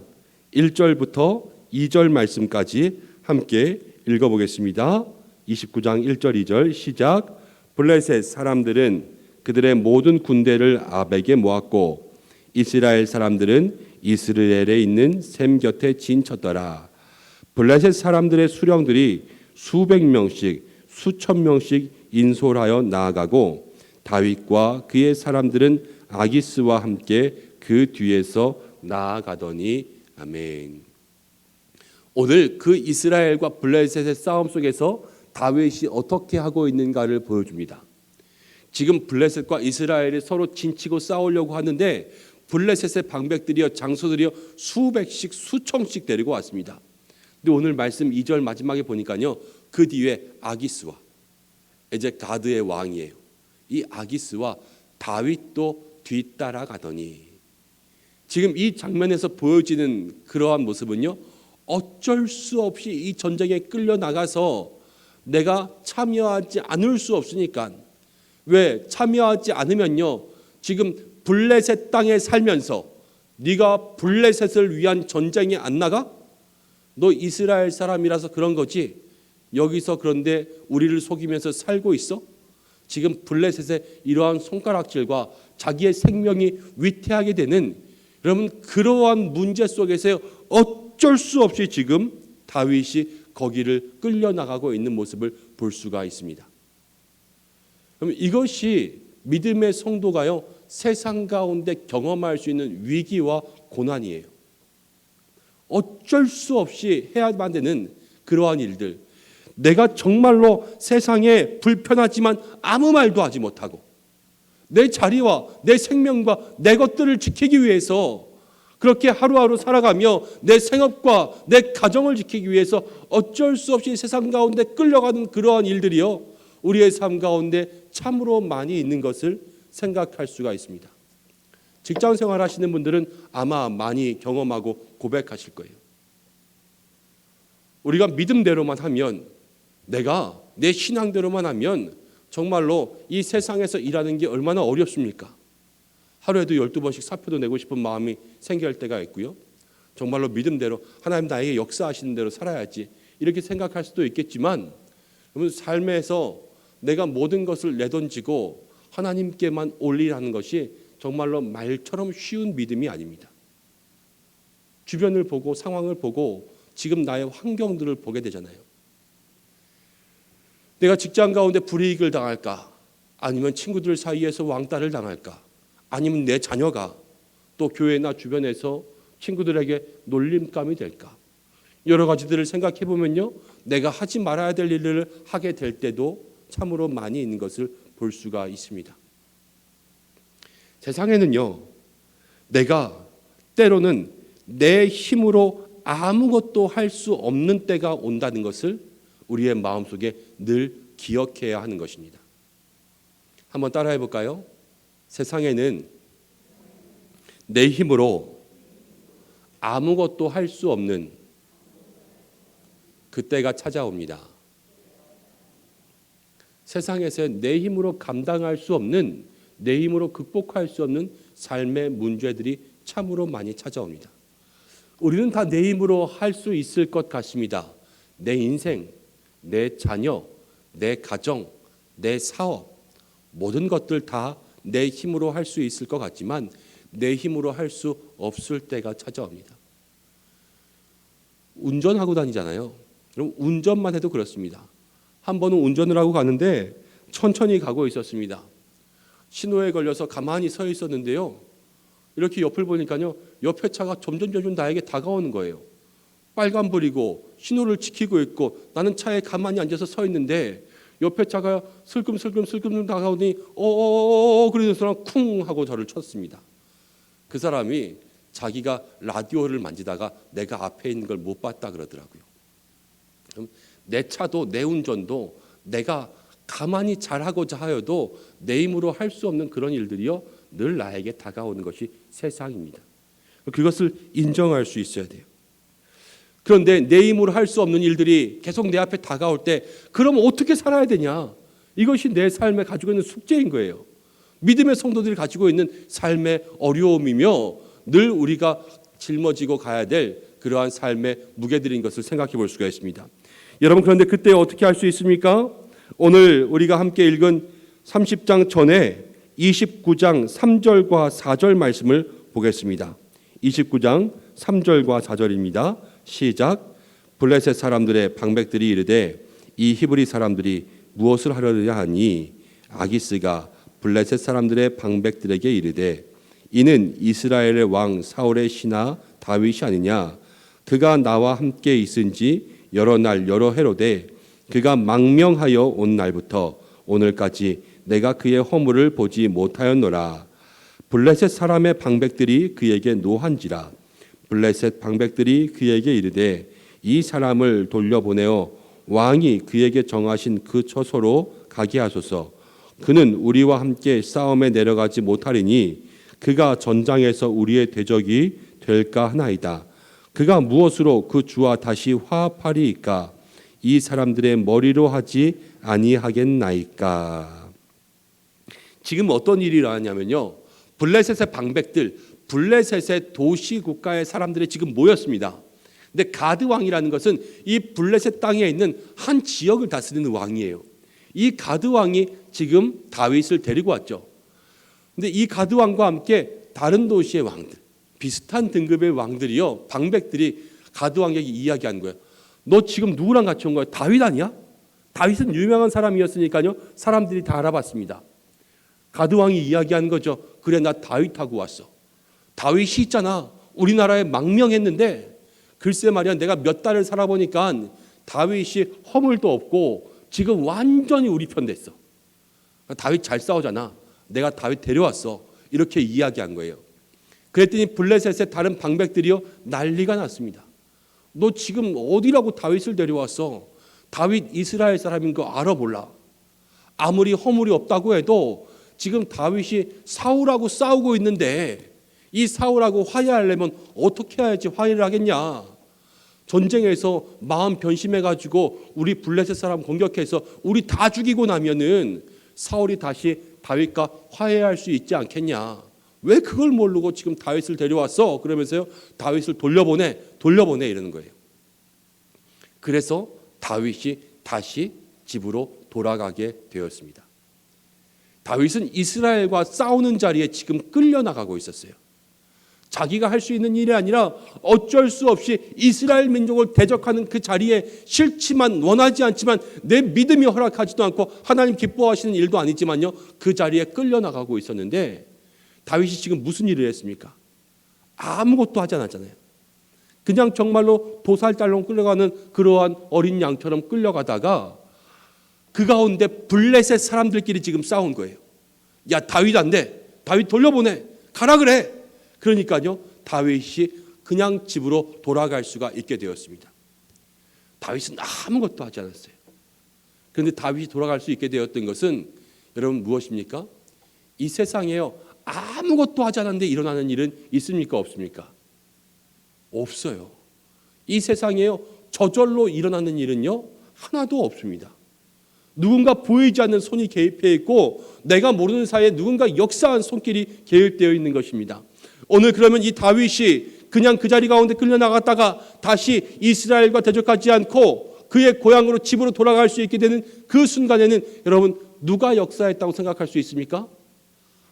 1절부터 2절 말씀까지 함께 읽어보겠습니다. 29장 1절 2절 시작. 블레셋 사람들은 그들의 모든 군대를 아벡에 모았고 이스라엘 사람들은 이스라엘에 있는 셈 곁에 진쳤더라. 블레셋 사람들의 수령들이 수백 명씩 수천 명씩 인솔하여 나아가고 다윗과 그의 사람들은 아기스와 함께 그 뒤에서 나아가더니. 아멘. 오늘 그 이스라엘과 블레셋의 싸움 속에서 다윗이 어떻게 하고 있는가를 보여줍니다. 지금 블레셋과 이스라엘이 서로 진치고 싸우려고 하는데 블레셋의 방백들이여 장소들이여 수백씩 수천씩 데리고 왔습니다. 근데 오늘 말씀 2절 마지막에 보니까요, 그 뒤에 아기스와 이제 가드의 왕이에요. 이 아기스와 다윗도 뒤따라가더니. 지금 이 장면에서 보여지는 그러한 모습은요, 어쩔 수 없이 이 전쟁에 끌려 나가서 내가 참여하지 않을 수 없으니까. 왜 참여하지 않으면요, 지금 블레셋 땅에 살면서 네가 블레셋을 위한 전쟁에 안 나가? 너 이스라엘 사람이라서 그런 거지. 여기서 그런데 우리를 속이면서 살고 있어? 지금 블레셋의 이러한 손가락질과 자기의 생명이 위태하게 되는, 여러분, 그러한 문제 속에서 어쩔 수 없이 지금 다윗이 거기를 끌려나가고 있는 모습을 볼 수가 있습니다. 그럼 이것이 믿음의 성도가요, 세상 가운데 경험할 수 있는 위기와 고난이에요. 어쩔 수 없이 해야만 되는 그러한 일들. 내가 정말로 세상에 불편하지만 아무 말도 하지 못하고 내 자리와 내 생명과 내 것들을 지키기 위해서 그렇게 하루하루 살아가며 내 생업과 내 가정을 지키기 위해서 어쩔 수 없이 세상 가운데 끌려가는 그러한 일들이요, 우리의 삶 가운데 참으로 많이 있는 것을 생각할 수가 있습니다. 직장 생활 하시는 분들은 아마 많이 경험하고 고백하실 거예요. 우리가 믿음대로만 하면, 내가 내 신앙대로만 하면 정말로 이 세상에서 일하는 게 얼마나 어렵습니까? 하루에도 12번씩 사표도 내고 싶은 마음이 생길 때가 있고요. 정말로 믿음대로 하나님 나에게 역사하시는 대로 살아야지 이렇게 생각할 수도 있겠지만, 여러분, 삶에서 내가 모든 것을 내던지고 하나님께만 올리라는 것이 정말로 말처럼 쉬운 믿음이 아닙니다. 주변을 보고 상황을 보고 지금 나의 환경들을 보게 되잖아요. 내가 직장 가운데 불이익을 당할까? 아니면 친구들 사이에서 왕따를 당할까? 아니면 내 자녀가 또 교회나 주변에서 친구들에게 놀림감이 될까? 여러 가지들을 생각해 보면요, 내가 하지 말아야 될 일을 하게 될 때도 참으로 많이 있는 것을 볼 수가 있습니다. 세상에는요, 내가 때로는 내 힘으로 아무것도 할 수 없는 때가 온다는 것을 우리의 마음속에 늘 기억해야 하는 것입니다. 한번 따라해 볼까요? 세상에는 내 힘으로 아무것도 할 수 없는 그때가 찾아옵니다. 세상에서 내 힘으로 감당할 수 없는, 내 힘으로 극복할 수 없는 삶의 문제들이 참으로 많이 찾아옵니다. 우리는 다 내 힘으로 할 수 있을 것 같습니다. 내 인생, 내 자녀, 내 가정, 내 사업, 모든 것들 다 내 힘으로 할 수 있을 것 같지만 내 힘으로 할 수 없을 때가 찾아옵니다. 운전하고 다니잖아요. 그럼 운전만 해도 그렇습니다. 한 번은 운전을 하고 가는데 천천히 가고 있었습니다. 신호에 걸려서 가만히 서 있었는데요, 이렇게 옆을 보니까요, 옆에 차가 점점 나에게 다가오는 거예요. 빨간불이고 신호를 지키고 있고 나는 차에 가만히 앉아서 서 있는데 옆에 차가 슬금슬금 다가오니 그러는 사람 쿵 하고 저를 쳤습니다. 그 사람이 자기가 라디오를 만지다가 내가 앞에 있는 걸 못 봤다 그러더라고요. 그럼 내 차도 내 운전도 내가 가만히 잘하고자 하여도 내 힘으로 할 수 없는 그런 일들이요, 늘 나에게 다가오는 것이 세상입니다. 그것을 인정할 수 있어야 돼요. 그런데 내 힘으로 할 수 없는 일들이 계속 내 앞에 다가올 때 그럼 어떻게 살아야 되냐? 이것이 내 삶에 가지고 있는 숙제인 거예요. 믿음의 성도들이 가지고 있는 삶의 어려움이며 늘 우리가 짊어지고 가야 될 그러한 삶의 무게들인 것을 생각해 볼 수가 있습니다. 여러분, 그런데 그때 어떻게 할 수 있습니까? 오늘 우리가 함께 읽은 30장 전에 29장 3절과 4절 말씀을 보겠습니다. 29장 3절과 4절입니다. 시작. 블레셋 사람들의 방백들이 이르되 이 히브리 사람들이 무엇을 하려느냐 하니 아기스가 블레셋 사람들의 방백들에게 이르되 이는 이스라엘의 왕 사울의 신하 다윗이 아니냐? 그가 나와 함께 있은지 여러 날 여러 해로되 그가 망명하여 온 날부터 오늘까지 내가 그의 허물을 보지 못하였노라. 블레셋 사람의 방백들이 그에게 노한지라. 블레셋 방백들이 그에게 이르되 이 사람을 돌려보내어 왕이 그에게 정하신 그 처소로 가게 하소서. 그는 우리와 함께 싸움에 내려가지 못하리니 그가 전장에서 우리의 대적이 될까 하나이다. 그가 무엇으로 그 주와 다시 화합하리이까? 이 사람들의 머리로 하지 아니하겠나이까? 지금 어떤 일이 일어나냐면요, 블레셋의 방백들, 블레셋의 도시 국가의 사람들이 지금 모였습니다. 근데 가드 왕이라는 것은 이 블레셋 땅에 있는 한 지역을 다스리는 왕이에요. 이 가드 왕이 지금 다윗을 데리고 왔죠. 근데 이 가드 왕과 함께 다른 도시의 왕들, 비슷한 등급의 왕들이요, 방백들이 가드 왕에게 이야기하는 거예요. 너 지금 누구랑 같이 온 거야? 다윗 아니야? 다윗은 유명한 사람이었으니까요, 사람들이 다 알아봤습니다. 가드 왕이 이야기하는 거죠. 그래, 나 다윗하고 왔어. 다윗이 있잖아, 우리나라에 망명했는데 글쎄 말이야, 내가 몇 달을 살아보니까 다윗이 허물도 없고 지금 완전히 우리 편 됐어. 다윗 잘 싸우잖아, 내가 다윗 데려왔어. 이렇게 이야기한 거예요. 그랬더니 블레셋의 다른 방백들이요, 난리가 났습니다. 너 지금 어디라고 다윗을 데려왔어? 다윗 이스라엘 사람인 거 알아 몰라? 아무리 허물이 없다고 해도 지금 다윗이 사울하고 싸우고 있는데 이 사울하고 화해하려면 어떻게 해야지 화해를 하겠냐? 전쟁에서 마음 변심해가지고 우리 블레셋 사람 공격해서 우리 다 죽이고 나면은 사울이 다시 다윗과 화해할 수 있지 않겠냐? 왜 그걸 모르고 지금 다윗을 데려왔어? 그러면서요, 다윗을 돌려보내 이러는 거예요. 그래서 다윗이 다시 집으로 돌아가게 되었습니다. 다윗은 이스라엘과 싸우는 자리에 지금 끌려나가고 있었어요. 자기가 할 수 있는 일이 아니라 어쩔 수 없이 이스라엘 민족을 대적하는 그 자리에 싫지만 원하지 않지만 내 믿음이 허락하지도 않고 하나님 기뻐하시는 일도 아니지만요, 그 자리에 끌려나가고 있었는데 다윗이 지금 무슨 일을 했습니까? 아무것도 하지 않았잖아요. 그냥 정말로 도살장로 끌려가는 그러한 어린 양처럼 끌려가다가 그 가운데 블레셋 사람들끼리 지금 싸운 거예요. 야, 다윗 안 돼. 다윗 돌려보내. 가라 그래. 그러니까요, 다윗이 그냥 집으로 돌아갈 수가 있게 되었습니다. 다윗은 아무것도 하지 않았어요. 그런데 다윗이 돌아갈 수 있게 되었던 것은 여러분 무엇입니까? 이 세상에요, 아무것도 하지 않았는데 일어나는 일은 있습니까? 없습니까? 없어요. 이 세상에요, 저절로 일어나는 일은요, 하나도 없습니다. 누군가 보이지 않는 손이 개입해 있고 내가 모르는 사이에 누군가 역사한 손길이 개입되어 있는 것입니다. 오늘 그러면 이 다윗이 그냥 그 자리 가운데 끌려나갔다가 다시 이스라엘과 대적하지 않고 그의 고향으로 집으로 돌아갈 수 있게 되는 그 순간에는 여러분 누가 역사했다고 생각할 수 있습니까?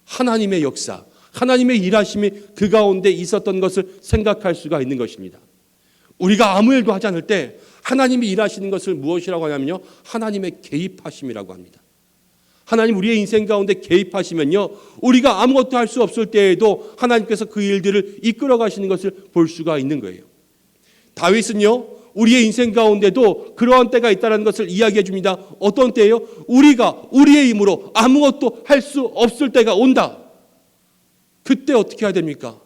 하나님의 역사, 하나님의 일하심이 그 가운데 있었던 것을 생각할 수가 있는 것입니다. 우리가 아무 일도 하지 않을 때 하나님이 일하시는 것을 무엇이라고 하냐면요, 하나님의 개입하심이라고 합니다. 하나님 우리의 인생 가운데 개입하시면요, 우리가 아무것도 할 수 없을 때에도 하나님께서 그 일들을 이끌어 가시는 것을 볼 수가 있는 거예요. 다윗은요, 우리의 인생 가운데도 그러한 때가 있다는 것을 이야기해 줍니다. 어떤 때예요? 우리가 우리의 힘으로 아무것도 할 수 없을 때가 온다. 그때 어떻게 해야 됩니까?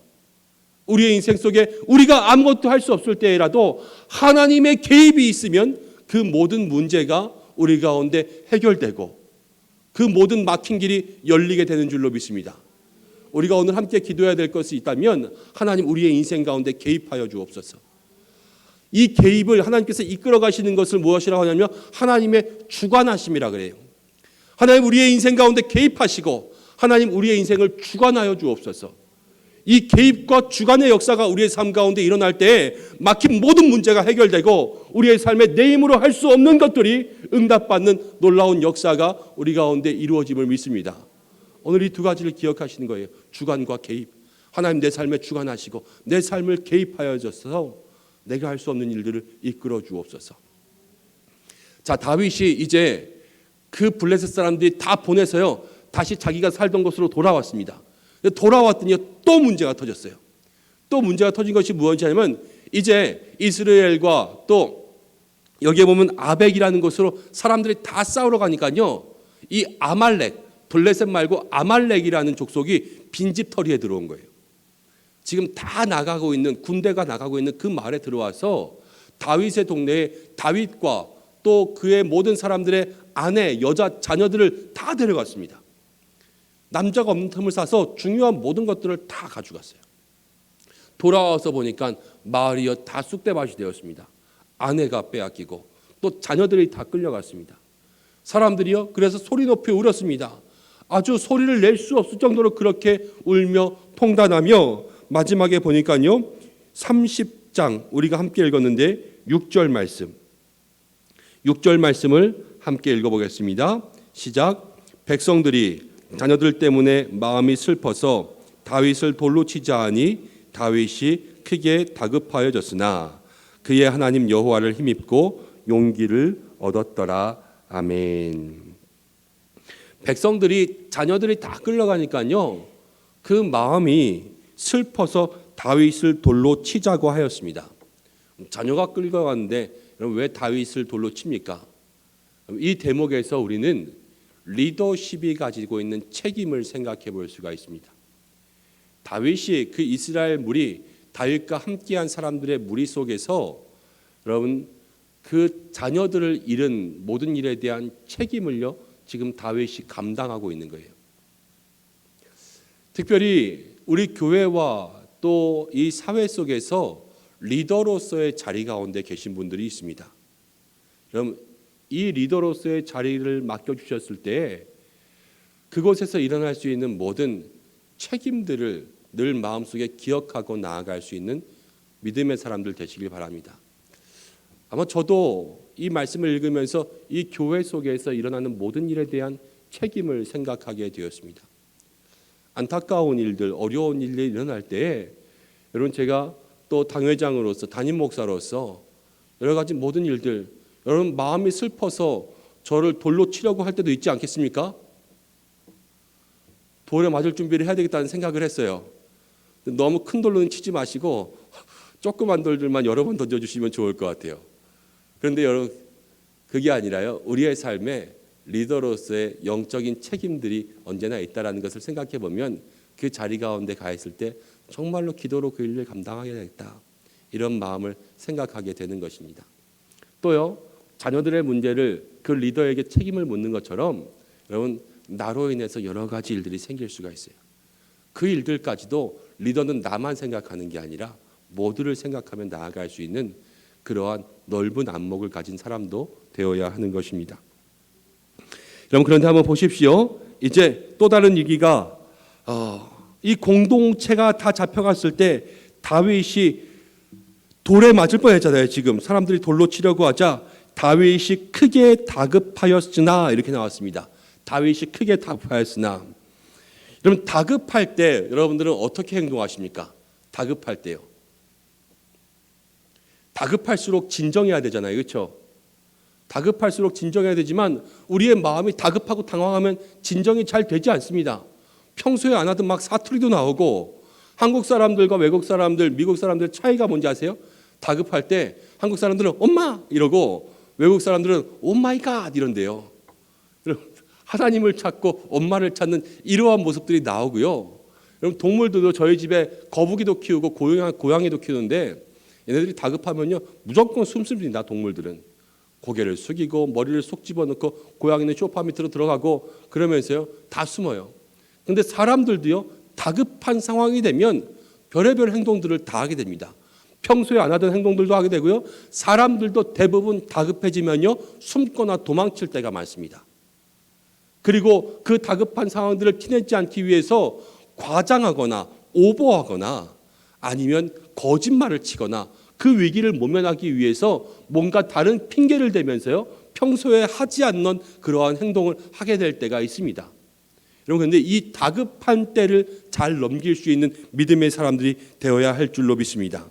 우리의 인생 속에 우리가 아무것도 할 수 없을 때라도 하나님의 개입이 있으면 그 모든 문제가 우리 가운데 해결되고 그 모든 막힌 길이 열리게 되는 줄로 믿습니다. 우리가 오늘 함께 기도해야 될 것이 있다면 하나님 우리의 인생 가운데 개입하여 주옵소서. 이 개입을 하나님께서 이끌어 가시는 것을 무엇이라고 하냐면 하나님의 주관하심이라 그래요. 하나님 우리의 인생 가운데 개입하시고 하나님 우리의 인생을 주관하여 주옵소서. 이 개입과 주관의 역사가 우리의 삶 가운데 일어날 때 막힌 모든 문제가 해결되고 우리의 삶에 내 힘으로 할 수 없는 것들이 응답받는 놀라운 역사가 우리 가운데 이루어짐을 믿습니다. 오늘 이 두 가지를 기억하시는 거예요. 주관과 개입. 하나님 내 삶에 주관하시고 내 삶을 개입하여 주셔서 내가 할 수 없는 일들을 이끌어 주옵소서. 자, 다윗이 이제 그 블레셋 사람들이 다 보내서요, 다시 자기가 살던 곳으로 돌아왔습니다. 돌아왔더니 또 문제가 터졌어요. 또 문제가 터진 것이 무엇이냐면 이제 이스라엘과 또 여기에 보면 아벡이라는 곳으로 사람들이 다 싸우러 가니까요, 이 아말렉, 블레셋 말고 아말렉이라는 족속이 빈집털이에 들어온 거예요. 지금 다 나가고 있는, 군대가 나가고 있는 그 마을에 들어와서 다윗의 동네에 다윗과 또 그의 모든 사람들의 아내, 여자, 자녀들을 다 데려갔습니다. 남자가 없는 틈을 싸서 중요한 모든 것들을 다 가져갔어요. 돌아와서 보니까 마을이 다 쑥대밭이 되었습니다. 아내가 빼앗기고 또 자녀들이 다 끌려갔습니다. 사람들이요, 그래서 소리 높이 울었습니다. 아주 소리를 낼 수 없을 정도로 그렇게 울며 통단하며 마지막에 보니까요, 30장 우리가 함께 읽었는데 6절 말씀을 함께 읽어보겠습니다. 시작. 백성들이 자녀들 때문에 마음이 슬퍼서 다윗을 돌로 치자 하니 다윗이 크게 다급하여졌으나 그의 하나님 여호와를 힘입고 용기를 얻었더라. 아멘. 백성들이, 자녀들이 다 끌려가니까요, 그 마음이 슬퍼서 다윗을 돌로 치자고 하였습니다. 자녀가 끌려가는데 왜 다윗을 돌로 칩니까? 이 대목에서 우리는 리더십이 가지고 있는 책임을 생각해 볼 수가 있습니다. 다윗이 그 이스라엘 무리, 다윗과 함께한 사람들의 무리 속에서 여러분 그 자녀들을 잃은 모든 일에 대한 책임을요, 지금 다윗이 감당하고 있는 거예요. 특별히 우리 교회와 또 이 사회 속에서 리더로서의 자리 가운데 계신 분들이 있습니다. 그럼 이 리더로서의 자리를 맡겨주셨을 때 그곳에서 일어날 수 있는 모든 책임들을 늘 마음속에 기억하고 나아갈 수 있는 믿음의 사람들 되시길 바랍니다. 아마 저도 이 말씀을 읽으면서 이 교회 속에서 일어나는 모든 일에 대한 책임을 생각하게 되었습니다. 안타까운 일들, 어려운 일들이 일어날 때 여러분 제가 또 당회장으로서 담임 목사로서 여러 가지 모든 일들 여러분 마음이 슬퍼서 저를 돌로 치려고 할 때도 있지 않겠습니까? 돌에 맞을 준비를 해야 되겠다는 생각을 했어요. 너무 큰 돌로는 치지 마시고 조그만 돌들만 여러 번 던져주시면 좋을 것 같아요. 그런데 여러분 그게 아니라요. 우리의 삶에 리더로서의 영적인 책임들이 언제나 있다라는 것을 생각해 보면 그 자리 가운데 가 있을 때 정말로 기도로 그 일을 감당하게 되겠다. 이런 마음을 생각하게 되는 것입니다. 또요. 자녀들의 문제를 그 리더에게 책임을 묻는 것처럼 여러분 나로 인해서 여러 가지 일들이 생길 수가 있어요. 그 일들까지도 리더는 나만 생각하는 게 아니라 모두를 생각하며 나아갈 수 있는 그러한 넓은 안목을 가진 사람도 되어야 하는 것입니다. 여러분 그런데 한번 보십시오. 이제 또 다른 얘기가 이 공동체가 다 잡혀갔을 때 다윗이 돌에 맞을 뻔했잖아요. 지금 사람들이 돌로 치려고 하자 다윗이 크게 다급하였으나 이렇게 나왔습니다. 다윗이 크게 다급하였으나 여러분 다급할 때 여러분들은 어떻게 행동하십니까? 다급할 때요. 다급할수록 진정해야 되잖아요. 그렇죠? 다급할수록 진정해야 되지만 우리의 마음이 다급하고 당황하면 진정이 잘 되지 않습니다. 평소에 안 하던 막 사투리도 나오고 한국 사람들과 외국 사람들, 미국 사람들 차이가 뭔지 아세요? 다급할 때 한국 사람들은 엄마 이러고 외국 사람들은 오 마이 갓 이런데요. 하나님을 찾고 엄마를 찾는 이러한 모습들이 나오고요. 여러분 동물들도 저희 집에 거북이도 키우고 고양이도 키우는데 얘네들이 다급하면요 무조건 숨습니다. 동물들은 고개를 숙이고 머리를 쏙 집어넣고 고양이는 소파 밑으로 들어가고 그러면서요 다 숨어요. 그런데 사람들도요 다급한 상황이 되면 별의별 행동들을 다 하게 됩니다. 평소에 안 하던 행동들도 하게 되고요. 사람들도 대부분 다급해지면요 숨거나 도망칠 때가 많습니다. 그리고 그 다급한 상황들을 티내지 않기 위해서 과장하거나 오버하거나 아니면 거짓말을 치거나 그 위기를 모면하기 위해서 뭔가 다른 핑계를 대면서요 평소에 하지 않는 그러한 행동을 하게 될 때가 있습니다. 여러분 그런데 이 다급한 때를 잘 넘길 수 있는 믿음의 사람들이 되어야 할 줄로 믿습니다.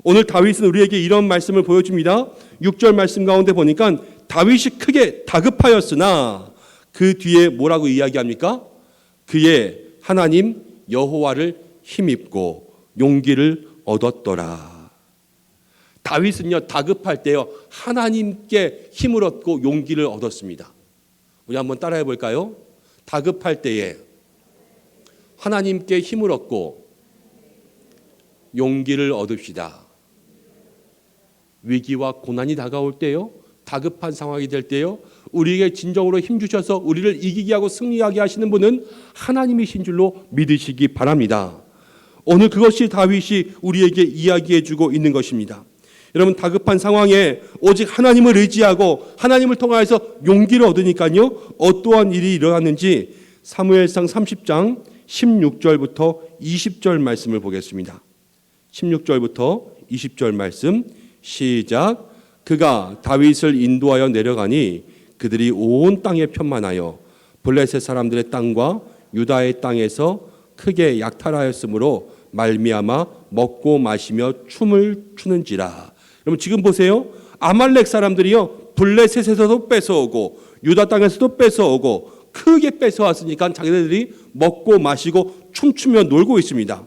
오늘 다윗은 우리에게 이런 말씀을 보여줍니다. 6절 말씀 가운데 보니까 다윗이 크게 다급하였으나 그 뒤에 뭐라고 이야기합니까? 그의 하나님 여호와를 힘입고 용기를 얻었더라. 다윗은요 다급할 때요 하나님께 힘을 얻고 용기를 얻었습니다. 우리 한번 따라해 볼까요? 다급할 때에 하나님께 힘을 얻고 용기를 얻읍시다. 위기와 고난이 다가올 때요 다급한 상황이 될 때요 우리에게 진정으로 힘주셔서 우리를 이기게 하고 승리하게 하시는 분은 하나님이신 줄로 믿으시기 바랍니다. 오늘 그것이 다윗이 우리에게 이야기해주고 있는 것입니다. 여러분 다급한 상황에 오직 하나님을 의지하고 하나님을 통하여서 용기를 얻으니까요 어떠한 일이 일어났는지 사무엘상 30장 16절부터 20절 말씀을 보겠습니다. 16절부터 20절 말씀 시작. 그가 다윗을 인도하여 내려가니 그들이 온 땅에 편만하여 블레셋 사람들의 땅과 유다의 땅에서 크게 약탈하였으므로 말미암아 먹고 마시며 춤을 추는지라. 여러분 지금 보세요. 아말렉 사람들이요 블레셋에서도 뺏어오고 유다 땅에서도 뺏어오고 크게 뺏어왔으니까 자기네들이 먹고 마시고 춤추며 놀고 있습니다.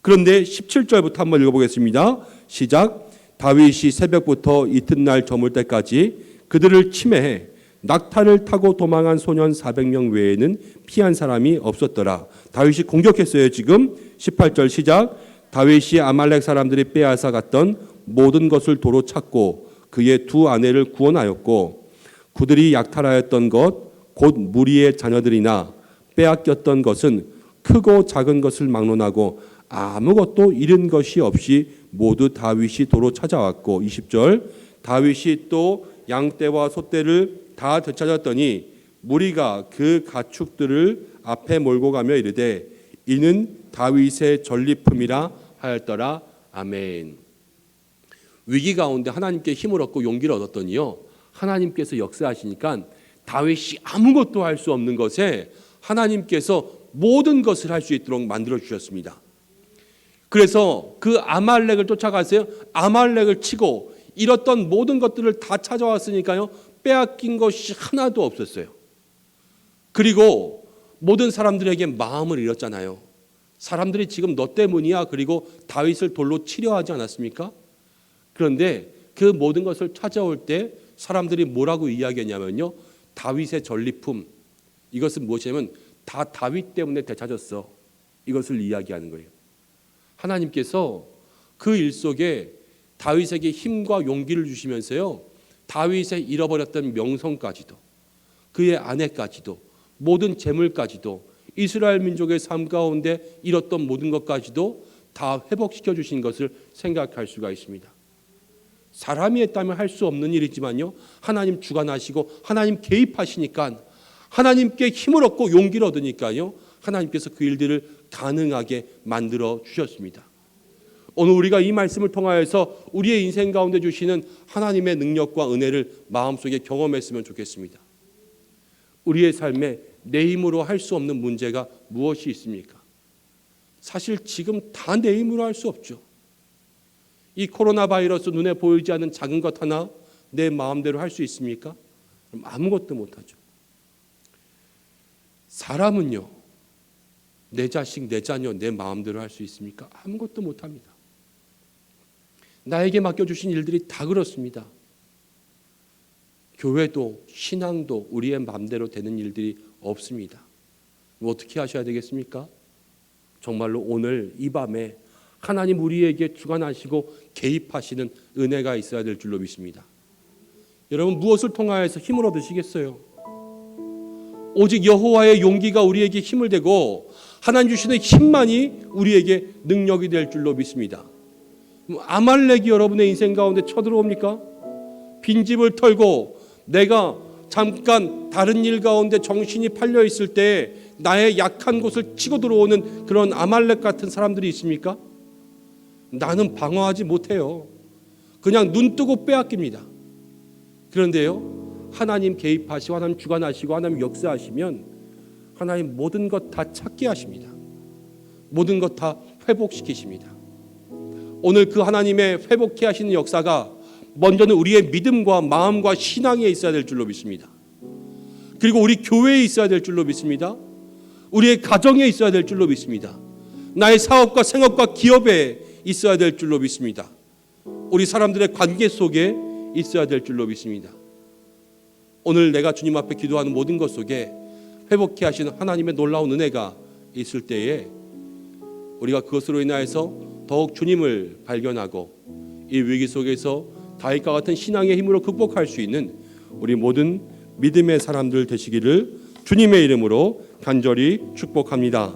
그런데 17절부터 한번 읽어보겠습니다. 시작. 다윗이 새벽부터 이튿날 저물 때까지 그들을 침해해 낙타를 타고 도망한 소년 400명 외에는 피한 사람이 없었더라. 다윗이 공격했어요. 지금 18절 시작. 다윗이 아말렉 사람들이 빼앗아 갔던 모든 것을 도로 찾고 그의 두 아내를 구원하였고 그들이 약탈하였던 것 곧 무리의 자녀들이나 빼앗겼던 것은 크고 작은 것을 막론하고 아무것도 잃은 것이 없이 모두 다윗이 도로 찾아왔고 20절 다윗이 또 양떼와 소떼를 다 되찾았더니 무리가 그 가축들을 앞에 몰고 가며 이르되 이는 다윗의 전리품이라 하였더라. 아멘. 위기 가운데 하나님께 힘을 얻고 용기를 얻었더니요 하나님께서 역사하시니까 다윗이 아무것도 할 수 없는 것에 하나님께서 모든 것을 할 수 있도록 만들어 주셨습니다. 그래서 그 아말렉을 쫓아가세요. 아말렉을 치고 잃었던 모든 것들을 다 찾아왔으니까요. 빼앗긴 것이 하나도 없었어요. 그리고 모든 사람들에게 마음을 잃었잖아요. 사람들이 지금 너 때문이야. 그리고 다윗을 돌로 치려 하지 않았습니까? 그런데 그 모든 것을 찾아올 때 사람들이 뭐라고 이야기했냐면요. 다윗의 전리품, 이것은 무엇이냐면 다 다윗 때문에 되찾았어. 이것을 이야기하는 거예요. 하나님께서 그 일 속에 다윗에게 힘과 용기를 주시면서요. 다윗의 잃어버렸던 명성까지도, 그의 아내까지도, 모든 재물까지도, 이스라엘 민족의 삶 가운데 잃었던 모든 것까지도 다 회복시켜 주신 것을 생각할 수가 있습니다. 사람이 했다면 할 수 없는 일이지만요. 하나님 주관하시고 하나님 개입하시니까, 하나님께 힘을 얻고 용기를 얻으니까요. 하나님께서 그 일들을 가능하게 만들어 주셨습니다. 오늘 우리가 이 말씀을 통하여서 우리의 인생 가운데 주시는 하나님의 능력과 은혜를 마음속에 경험했으면 좋겠습니다. 우리의 삶에 내 힘으로 할 수 없는 문제가 무엇이 있습니까? 사실 지금 다 내 힘으로 할 수 없죠. 이 코로나 바이러스 눈에 보이지 않는 작은 것 하나 내 마음대로 할 수 있습니까? 그럼 아무것도 못하죠. 사람은요, 내 자식, 내 자녀, 내 마음대로 할 수 있습니까? 아무것도 못합니다. 나에게 맡겨주신 일들이 다 그렇습니다. 교회도 신앙도 우리의 마음대로 되는 일들이 없습니다. 어떻게 하셔야 되겠습니까? 정말로 오늘 이 밤에 하나님 우리에게 주관하시고 개입하시는 은혜가 있어야 될 줄로 믿습니다. 여러분, 무엇을 통하여서 힘을 얻으시겠어요? 오직 여호와의 용기가 우리에게 힘을 되고 하나님 주시는 힘만이 우리에게 능력이 될 줄로 믿습니다. 아말렉이 여러분의 인생 가운데 쳐들어옵니까? 빈집을 털고 내가 잠깐 다른 일 가운데 정신이 팔려 있을 때 나의 약한 곳을 치고 들어오는 그런 아말렉 같은 사람들이 있습니까? 나는 방어하지 못해요. 그냥 눈 뜨고 빼앗깁니다. 그런데요, 하나님 개입하시고 하나님 주관하시고 하나님 역사하시면 하나님 모든 것 다 찾게 하십니다. 모든 것 다 회복시키십니다. 오늘 그 하나님의 회복해 하시는 역사가 먼저는 우리의 믿음과 마음과 신앙에 있어야 될 줄로 믿습니다. 그리고 우리 교회에 있어야 될 줄로 믿습니다. 우리의 가정에 있어야 될 줄로 믿습니다. 나의 사업과 생업과 기업에 있어야 될 줄로 믿습니다. 우리 사람들의 관계 속에 있어야 될 줄로 믿습니다. 오늘 내가 주님 앞에 기도하는 모든 것 속에 회복해 하시는 하나님의 놀라운 은혜가 있을 때에 우리가 그것으로 인하여서 더욱 주님을 발견하고 이 위기 속에서 다윗과 같은 신앙의 힘으로 극복할 수 있는 우리 모든 믿음의 사람들 되시기를 주님의 이름으로 간절히 축복합니다.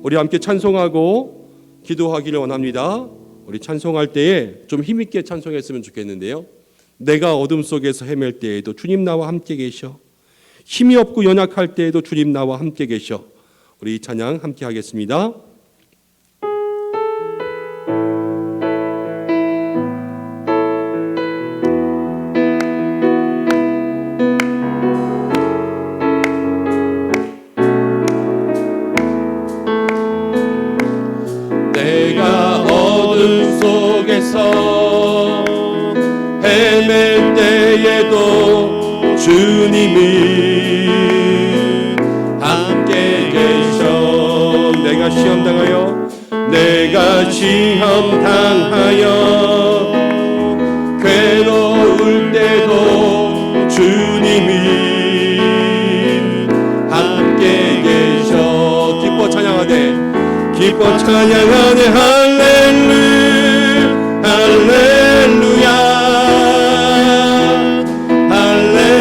우리 함께 찬송하고 기도하기를 원합니다. 우리 찬송할 때에 좀 힘있게 찬송했으면 좋겠는데요. 내가 어둠 속에서 헤맬 때에도 주님 나와 함께 계셔. 힘이 없고 연약할 때에도 주님 나와 함께 계셔. 우리 이 찬양 함께 하겠습니다. 내가 어둠 속에서 헤맬 때에도 주님이 함께 계셔. 내가 시험 당하여 내가 시험 당하여 괴로울 때도 주님이 함께 계셔. 기뻐 찬양하되 기뻐 찬양하네 할렐루야 할렐루야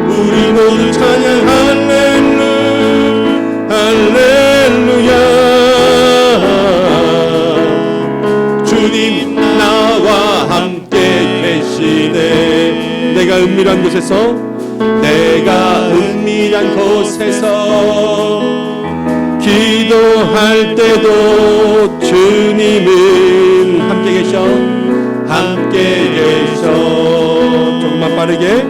우리 모두 찬양 할렐루야 주님 나와 함께 계시네. 내가 은밀한 곳에서 기도할 때도 주님은 함께 계셔. 조금만 빠르게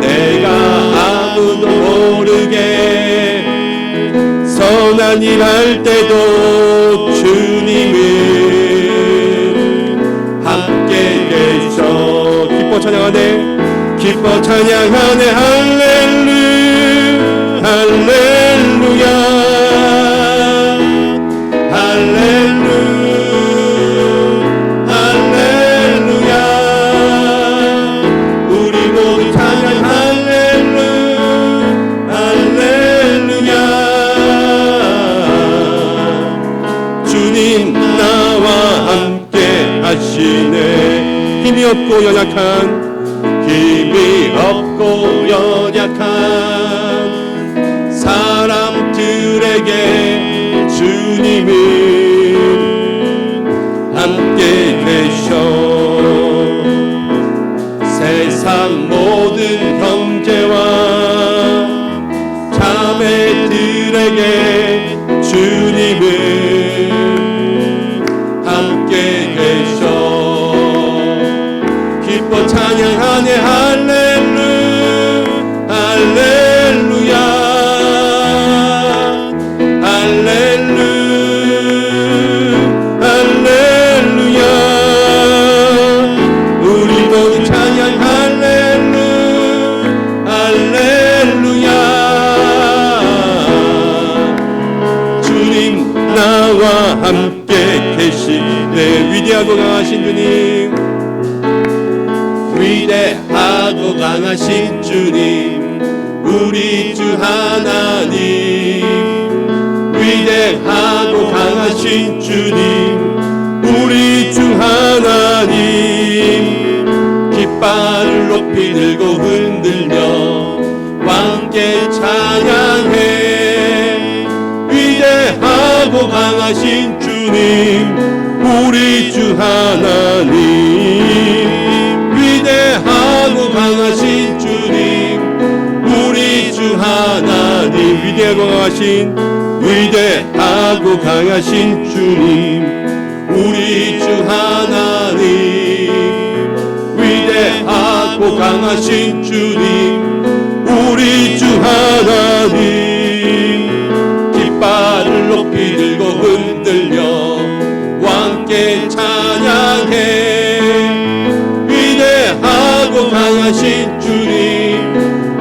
내가 아무도 모르게 일할 때도 주님은 함께 계셔. 기뻐 찬양하네, 기뻐 찬양하네. 할렐루야, 할렐루야. 우리 모두 찬양 할렐루야. 주님 나와 함께 하시네. 힘이 없고 연약한 사람들에게 주님은 함께 계셔. 세상 모든 형제와 자매들에게 주님은 함께 계셔. 기뻐 찬양하네. 할렐루야, 할렐루야. 우리 모두 찬양 할렐루야. 주님 나와 함께 계시네. 위대하고 강하신 주님, 위대하고 강하신 주님, 우리 주 하나님. 위대하고 강하신 주님, 우리 주 하나님. 깃발을 높이 들고 흔들며 왕께 찬양해. 위대하고 강하신 주님, 우리 주 하나님. 위대하고 강하신 주님, 우리 주 하나님. 위대하고 강하신 주님, 우리 주 하나님. 위대하고 강하신 주님, 우리 주 하나님. 깃발을 높이 들고 흔들며 왕께 찬양해. 위대하고 강하신 주님,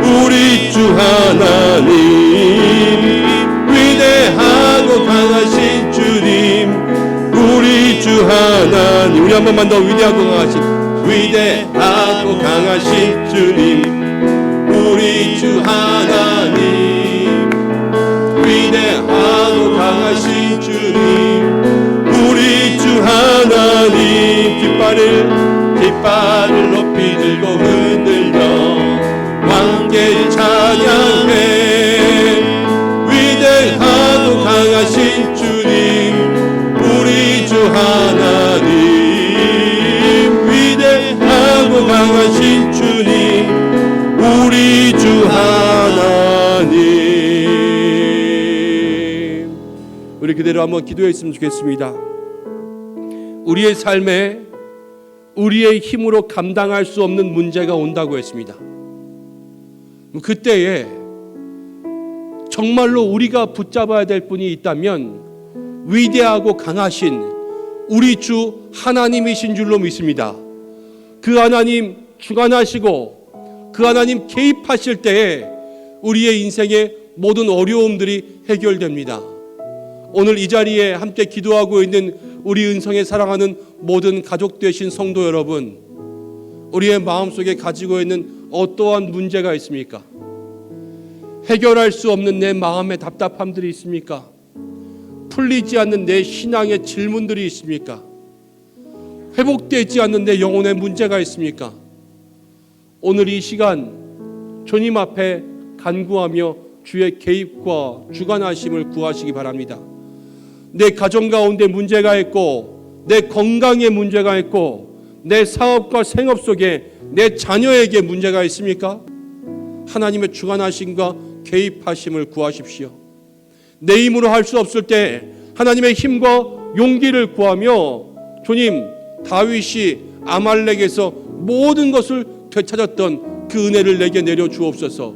우리 주 하나님. 위대하고 강하신 주님, 우리 주 하나님. 우리 한 번만 더 위대하고 강하신 주님, 우리 주 하나님. 위대하고 강하신 주님, 우리 주 하나님. 깃발을 높이 들고 흔들며 왕께 찬양해. 위대하고 강하신 주님, 우리 주 하나님. 위대하고 강하신 주님, 우리 주 하나님. 우리 그대로 한번 기도했으면 좋겠습니다. 우리의 삶에 우리의 힘으로 감당할 수 없는 문제가 온다고 했습니다. 그때에 정말로 우리가 붙잡아야 될 분이 있다면 위대하고 강하신 우리 주 하나님이신 줄로 믿습니다. 그 하나님 주관하시고 그 하나님 개입하실 때에 우리의 인생의 모든 어려움들이 해결됩니다. 오늘 이 자리에 함께 기도하고 있는 우리 은성에 사랑하는 모든 가족 되신 성도 여러분, 우리의 마음속에 가지고 있는 어떠한 문제가 있습니까? 해결할 수 없는 내 마음의 답답함들이 있습니까? 풀리지 않는 내 신앙의 질문들이 있습니까? 회복되지 않는 내 영혼의 문제가 있습니까? 오늘 이 시간 주님 앞에 간구하며 주의 개입과 주관하심을 구하시기 바랍니다. 내 가정 가운데 문제가 있고, 내 건강에 문제가 있고, 내 사업과 생업 속에 내 자녀에게 문제가 있습니까? 하나님의 주관하심과 개입하심을 구하십시오. 내 힘으로 할 수 없을 때 하나님의 힘과 용기를 구하며, 주님, 다윗이 아말렉에서 모든 것을 되찾았던 그 은혜를 내게 내려 주옵소서.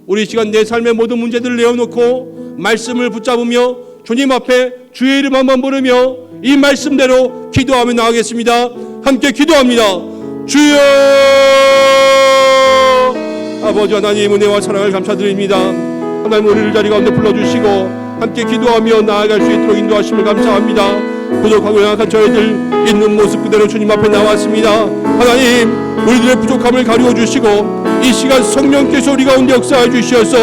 우리 이 시간 내 삶의 모든 문제들을 내어놓고 말씀을 붙잡으며 주님 앞에 주의 이름 한번 부르며 이 말씀대로 기도하며 나가겠습니다. 함께 기도합니다. 주여, 아버지 하나님, 은혜와 사랑을 감사드립니다. 하나님, 우리를 자리 가운데 불러주시고 함께 기도하며 나아갈 수 있도록 인도하심을 감사합니다. 부족하고 연약한 저희들 있는 모습 그대로 주님 앞에 나왔습니다. 하나님, 우리들의 부족함을 가르쳐 주시고 이 시간 성령께서 우리 가운데 역사해 주시어서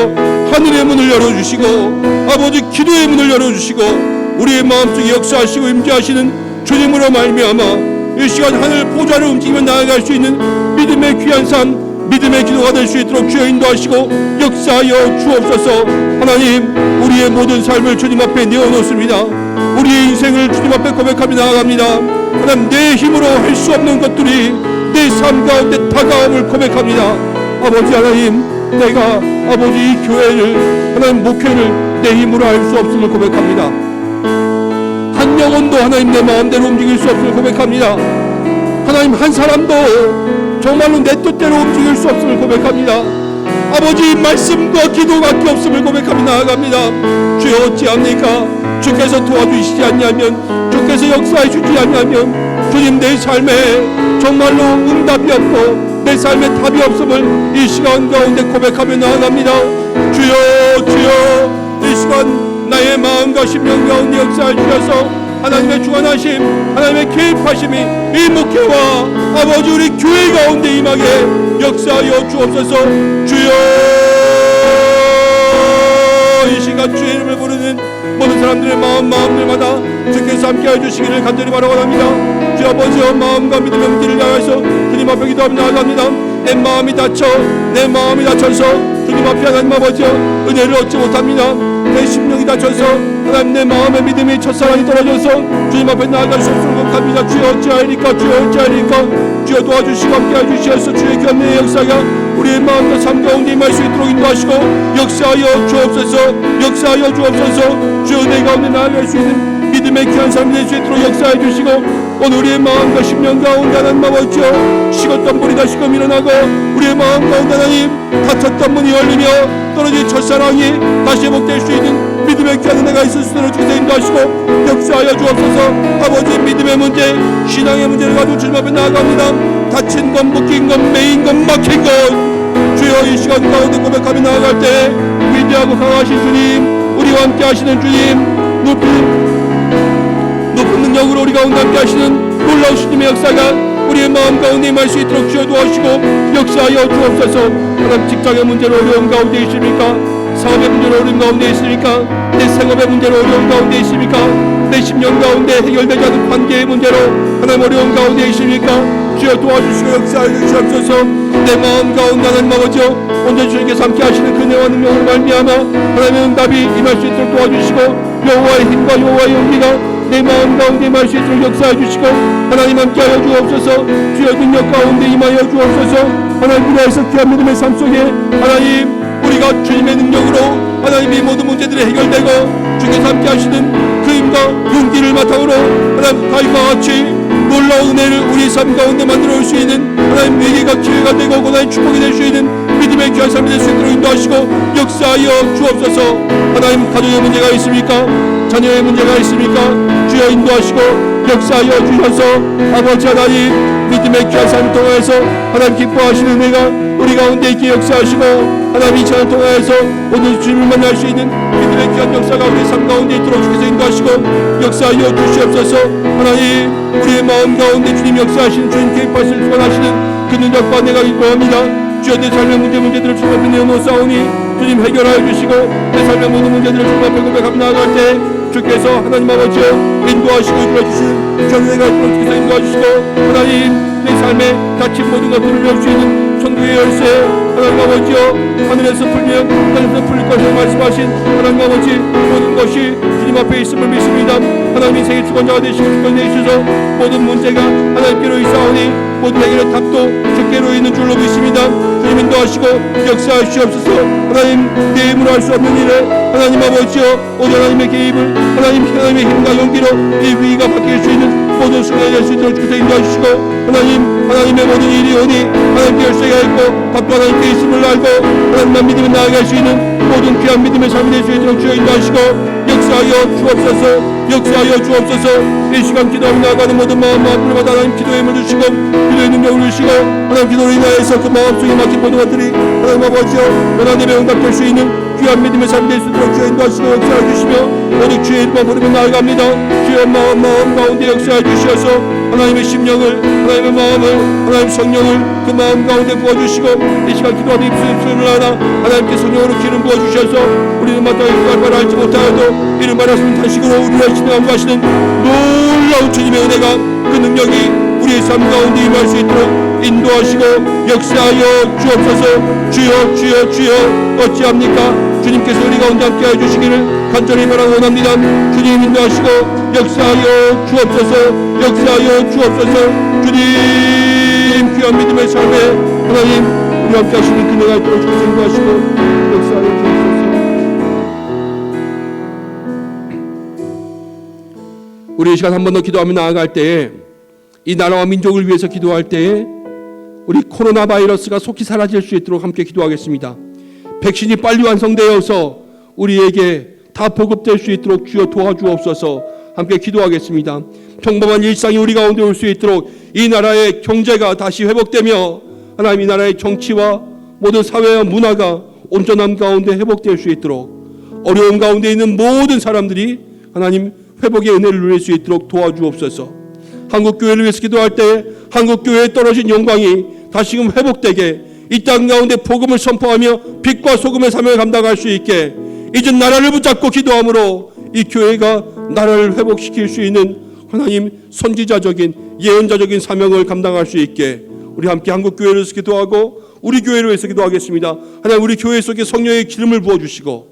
하늘의 문을 열어주시고 아버지 기도의 문을 열어주시고 우리의 마음속에 역사하시고 임재하시는 주님으로 말미암아 이 시간 하늘 보좌를 움직이며 나아갈 수 있는 믿음의 귀한 삶, 믿음의 기도가 될 수 있도록 주여 인도하시고 역사하여 주옵소서. 하나님, 우리의 모든 삶을 주님 앞에 내어놓습니다. 우리의 인생을 주님 앞에 고백하며 나아갑니다. 하나님, 내 힘으로 할 수 없는 것들이 내 삶 가운데 다가옴을 고백합니다. 아버지 하나님, 내가 아버지 이 교회를 하나님 목회를 내 힘으로 할 수 없음을 고백합니다. 한 영혼도 하나님 내 마음대로 움직일 수 없음을 고백합니다. 하나님, 한 사람도 정말로 내 뜻대로 움직일 수 없음을 고백합니다. 아버지, 말씀과 기도밖에 없음을 고백하며 나아갑니다. 주여, 어찌합니까? 주께서 도와주시지 않냐면, 주께서 역사해 주지 않냐면 주님, 내 삶에 정말로 응답이 없고 내 삶에 답이 없음을 이 시간 가운데 고백하며 나아갑니다. 주여, 주여, 이 시간 나의 마음과 심령 가운데 역사해 주셔서 하나님의 주관하심, 하나님의 개입하심이 이 목회와 아버지 우리 교회 가운데 임하게 역사하여 주옵소서. 주여, 이 시간 주의 이름을 부르는 모든 사람들의 마음들마다 주께서 함께해 주시기를 간절히 바라옵니다. 주 아버지여, 마음과 믿음의 문제를 향해서 주님 앞에 기도하며 나아갑니다. 내 마음이 다쳐서 주님 앞에 하나님 아버지여 은혜를 얻지 못합니다. 내 심령이 다쳐서 하나님 내 마음의 믿음이 첫사랑이 떨어져서 주님 앞에 나아갈 수 없음을 고백합니다. 주여, 어찌하리까? 주여, 어찌하리까? 주여, 도와주시고 함께해 주시어서 주의 견례의 역사가 우리의 마음과 삶 가운데 임할 수 있도록 인도하시고 역사하여 주옵소서. 역사하여 주옵소서. 주여, 내 가운데 나아갈 수 있는 믿음의 귀한 삶이 될 수 있도록 역사해 주시고 오늘 우리의 마음과 심령 가운데 하나님 아버지여 식었던 물이 다시금 일어나고 우리의 마음 가운데 하나님 닫혔던 문이 열리며 떨어진 첫사랑이 다시 회복될 수 있는 믿음의 귀한 은혜가 있을 수 있도록 주께서 인도하시고 역사하여 주옵소서. 아버지, 믿음의 문제, 신앙의 문제를 가지고 주님 앞에 나아갑니다. 다친 것, 묶인 것, 매인 것, 막힌 것 주여, 이 시간 가운데 고백하며 나아갈 때 위대하고 강하신 주님, 우리와 함께 하시는 주님, 높은 능력으로 우리 가운데 함께 하시는 놀라운 주님의 역사가 우리의 마음 가운데 임할 수 있도록 주여 도와주시고 역사하여 주옵소서. 하나님, 직장의 문제로 어려움 가운데 있습니까? 사업의 문제로 어려움 가운데 있습니까? 내 생업의 문제로 어려움 가운데 있습니까? 내 심령 가운데 해결되지 않은 관계의 문제로 하나님 어려움 가운데 있습니까? 주여 도와주시고 역사하여 주옵소서. 내 마음 가운데 하나님 아버지여 온전히 주님께서 함께 하시는 그 은혜와 능력으로 말미암아 하나님의 응답이 임할 수 있도록 도와주시고 여호와의 힘과 여호와의 용기가 내 마음 가운데 임할 수 있도록 역사해 주시고 하나님 함께하여 주옵소서. 주여, 능력 가운데 임하여 주옵소서. 하나님, 우리에서 귀한 믿음의 삶 속에 하나님 우리가 주님의 능력으로 하나님의 모든 문제들이 해결되고 주께서 함께 하시는 그 힘과 용기를 바탕으로 하나님 다윗과 같이 놀라운 은혜를 우리 삶 가운데 만들어 올 수 있는 하나님 위기가 기회가 되고 하나님 축복이 될 수 있는 믿음의 귀한 삶이 될 수 있도록 인도하시고 역사하여 주옵소서. 하나님, 가정의 문제가 있습니까? 자녀의 문제가 있습니까? 주여 인도하시고 역사하여 주셔서 아버지 하나님 믿음의 귀한 삶을 통해서 하나님 기뻐하시는 은혜가 우리 가운데 있게 역사하시고 하나님 이 시간을 통해서 오늘 주님을 만날 수 있는 믿음의 귀한 역사가 우리 삶 가운데 있도록 주께서 인도하시고 역사하여 주시옵소서. 하나님, 우리의 마음 가운데 주님 역사하시는 주님 개입하시는 주관하시는 그 능력과 내가 기뻐합니다. 주여, 내 삶의 문제들을 주님 앞에 내어놓사오니 주님 해결하여 주시고 내 삶의 모든 문제들을 주님 앞에 고백하며 나아갈 때 주께서 하나님 아버지여 인도하시고 이끌어주시는 견례가 있도록 주께서 인도하시고 하나님 내 삶에 닫힌 모든 것들을 열 수 있는 천국의 열쇠 하나님 아버지여 하늘에서 풀면 하늘에서 풀릴 것을 말씀하신 하나님 아버지 모든 것이 주님 앞에 있음을 믿습니다. 하나님 인생의 주권자가 되시고 주권 되시소서. 모든 문제가 하나님께로 있사오니 모든 해결의 답도 주께로 있는 줄로 믿습니다. 주님 인도하시고 역사하시옵소서. 하나님, 내 힘으로 할 수 없는 일에 하나님 아버지여 오늘 하나님의 개입을 하나님의 힘과 용기로 이 위기가 바뀔 수 있는 모든 순간이 될 수 있도록 주께서 인도하시고 하나님의 모든 일이 오니 하나님께 열쇠가 있고 답도 하나님께 있음을 알고 하나님만 믿으면 나아갈 수 있는 모든 귀한 믿음의 삶이 될 수 있도록 주여 인도하시고 역사하여 주옵소서. 이 시간 기도하며 나아가는 모든 마음과 앞으로마다 하나님 기도의 힘을 주시고 기도의 능력을 주시고 하나님 기도로 인하여서 그 마음속에 막힌 모든 것들이 하나님 아버지여 하나님의 응답될 수 있는 귀한 믿음의 삶이 될 수 있도록 주여 인도하시고 역사해 주시며 오직 주의 이름만 부르며 나아갑니다. 주여 마음 가운데 역사해 주시어서 하나님의 심령을 하나님의 마음을 하나님 성령을 그 마음 가운데 부어주시고 이 시간 기도하는 입술을 하나 하나님께 성령으로 기름 부어주셔서 우리는 마땅히 그갈 바를 알지 못하여도 이름 말하시는 탄식으로 우리를 진행하고 하시는 놀라운 주님의 은혜가 그 능력이 우리의 삶 가운데 임할 수 있도록 인도하시고 역사하여 주옵소서. 주여 어찌합니까? 주님께서 우리 가운데 함께하여 주시기를 간절히 원합니다. 주님 인도하시고 역사하여 주옵소서. 주님 귀한 믿음의 삶에 하나님 우리 함께 하시는 그네가 있도록 주께서 인도하시고 역사하여 주옵소서. 우리 이 시간 한 번 더 기도하며 나아갈 때에 이 나라와 민족을 위해서 기도할 때에 우리 코로나 바이러스가 속히 사라질 수 있도록 함께 기도하겠습니다. 백신이 빨리 완성되어서 우리에게 다 보급될 수 있도록 주여 도와주옵소서. 함께 기도하겠습니다. 평범한 일상이 우리 가운데 올 수 있도록 이 나라의 경제가 다시 회복되며 하나님 이 나라의 정치와 모든 사회와 문화가 온전함 가운데 회복될 수 있도록 어려움 가운데 있는 모든 사람들이 하나님 회복의 은혜를 누릴 수 있도록 도와주옵소서. 한국교회를 위해서 기도할 때 한국교회에 떨어진 영광이 다시금 회복되게 이 땅 가운데 복음을 선포하며 빛과 소금의 사명을 감당할 수 있게 이제 나라를 붙잡고 기도함으로 이 교회가 나라를 회복시킬 수 있는 하나님 선지자적인 예언자적인 사명을 감당할 수 있게 우리 함께 한국교회를 위해서 기도하고 우리 교회를 위해서 기도하겠습니다. 하나님 우리 교회 속에 성령의 기름을 부어주시고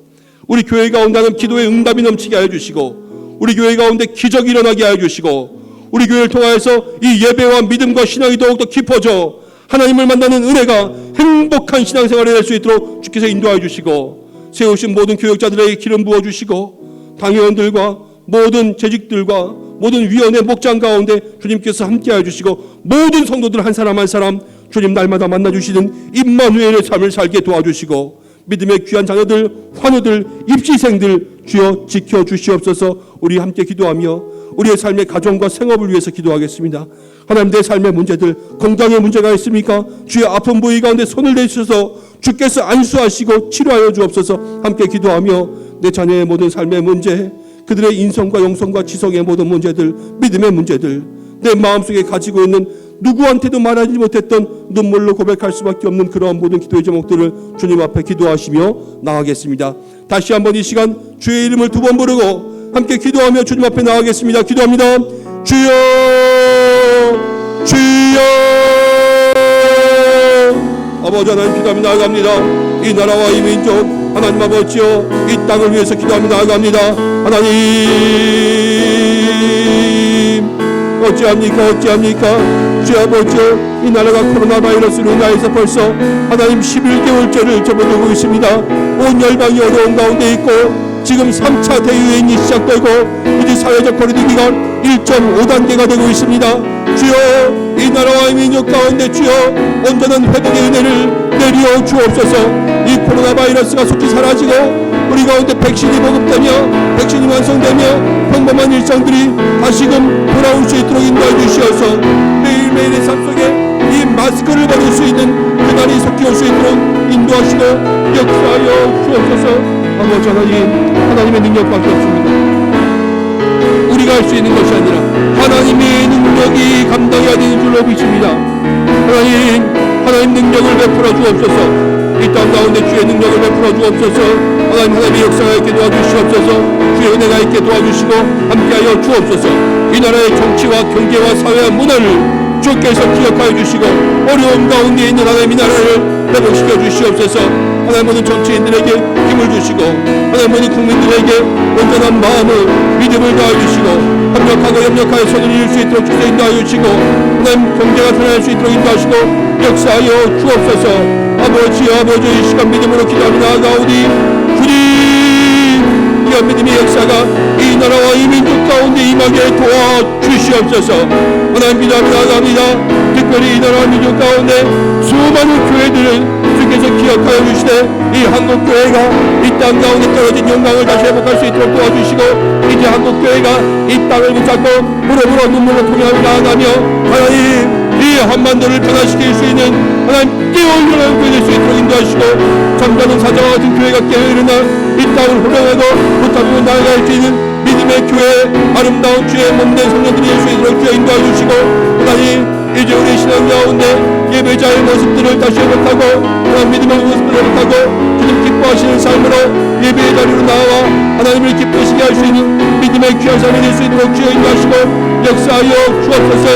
우리 교회 가운데 하는 기도의 응답이 넘치게 하여 주시고 우리 교회 가운데 기적이 일어나게 하여 주시고 우리 교회를 통하여서 이 예배와 믿음과 신앙이 더욱더 깊어져 하나님을 만나는 은혜가 행복한 신앙생활이 될 수 있도록 주께서 인도하여 주시고 세우신 모든 교역자들에게 기름 부어주시고 당회원들과 모든 재직들과 모든 위원회 목장 가운데 주님께서 함께하여 주시고 모든 성도들 한 사람 한 사람 주님 날마다 만나주시는 임마누엘의 삶을 살게 도와주시고 믿음의 귀한 자녀들 환우들 입시생들 주여 지켜주시옵소서. 우리 함께 기도하며 우리의 삶의 가정과 생업을 위해서 기도하겠습니다. 하나님 내 삶의 문제들 건강의 문제가 있습니까? 주의 아픈 부위 가운데 손을 대주셔서 주께서 안수하시고 치료하여 주옵소서. 함께 기도하며 내 자녀의 모든 삶의 문제 그들의 인성과 영성과 지성의 모든 문제들 믿음의 문제들 내 마음속에 가지고 있는 누구한테도 말하지 못했던 눈물로 고백할 수밖에 없는 그러한 모든 기도의 제목들을 주님 앞에 기도하시며 나아가겠습니다. 다시 한번 이 시간 주의 이름을 두 번 부르고 함께 기도하며 주님 앞에 나아가겠습니다. 기도합니다. 주여 아버지 하나님 기도하며 나아갑니다. 이 나라와 이 민족 하나님 아버지여 이 땅을 위해서 기도하며 나아갑니다. 하나님 어찌합니까 주여 아버지여 이 나라가 코로나 바이러스로 인하여서 벌써 하나님 11개월째를 접어들고 있습니다. 온 열방이 어려운 가운데 있고 지금 3차 대유행이 시작되고 이제 사회적 거리두기 기간 1.5단계가 되고 있습니다. 주여 이 나라와 이 민족 가운데 주여 온전한 회복의 은혜를 내려 주옵소서. 이 코로나 바이러스가 속히 사라지고 우리 가운데 백신이 보급되며 백신이 완성되며 평범한 일상들이 다시금 돌아올 수 있도록 인도해 주시어서 매일매일의 삶 속에 이 마스크를 벗을 수 있는 그날이 속히 올 수 있도록 인도하시고 역사하여 주옵소서. 아버지 하나님의 능력밖에 없습니다. 우리가 할 수 있는 것이 아니라 하나님의 능력이 감당해야 되는 줄로 믿습니다. 하나님 능력을 베풀어 주옵소서. 이 땅 가운데 주의 능력을 베풀어 주옵소서. 하나님의 역사가 있게 도와주시옵소서. 주의 은혜가 있게 도와주시고 함께하여 주옵소서. 이 나라의 정치와 경제와 사회와 문화를 주께서 기억하여 주시고 어려움 가운데 있는 하나님의 나라를 회복시켜 주시옵소서. 하나님 모든 정치인들에게 힘을 주시고 하나님 모든 국민들에게 온전한 마음을 믿음을 다해 주시고 협력하고 협력하여 손을 이룰 수 있도록 주께서 인도하여 주시고 하나님 경제가 드러날 수 있도록 인도하시고 역사하여 주옵소서. 아버지 이 시간 믿음으로 기도하며 나아가오니 주님 귀한 믿음의 역사가 이 나라와 이 민족 가운데 임하게 도와주시옵소서. 하나님 기도합니다. 특별히 이 나라와 민족 가운데 수많은 교회들을 주께서 기억하여 주시되 이 한국교회가 이 땅 가운데 떨어진 영광을 다시 회복할 수 있도록 도와주시고, 이제 한국교회가 이 땅을 붙잡고 무릎으로 눈물로 통하여 나아가며 하나님 이 한반도를 변화시킬 수 있는 하나님 깨어일어나는 교회 될 수 있도록 인도하시고, 잠자는 사자와 같은 교회가 깨어일어나 이 땅을 호령하고 붙잡고 나아갈 수 있는 믿음의 교회, 아름다운 주의 몸된 성령들이 될 수 있도록 주여 인도해 주시고, 하나님 이제 우리 신앙 가운데 예배자의 모습들을 다시 회복하고 하나님 믿음의 모습을 회복하고 주님 기뻐하시는 삶으로 예배의 자리로 나와 하나님을 기쁘시게 할 수 있는 믿음의 귀한 삶이 될 수 있도록 주여 인도하시고 역사하여 주옵소서.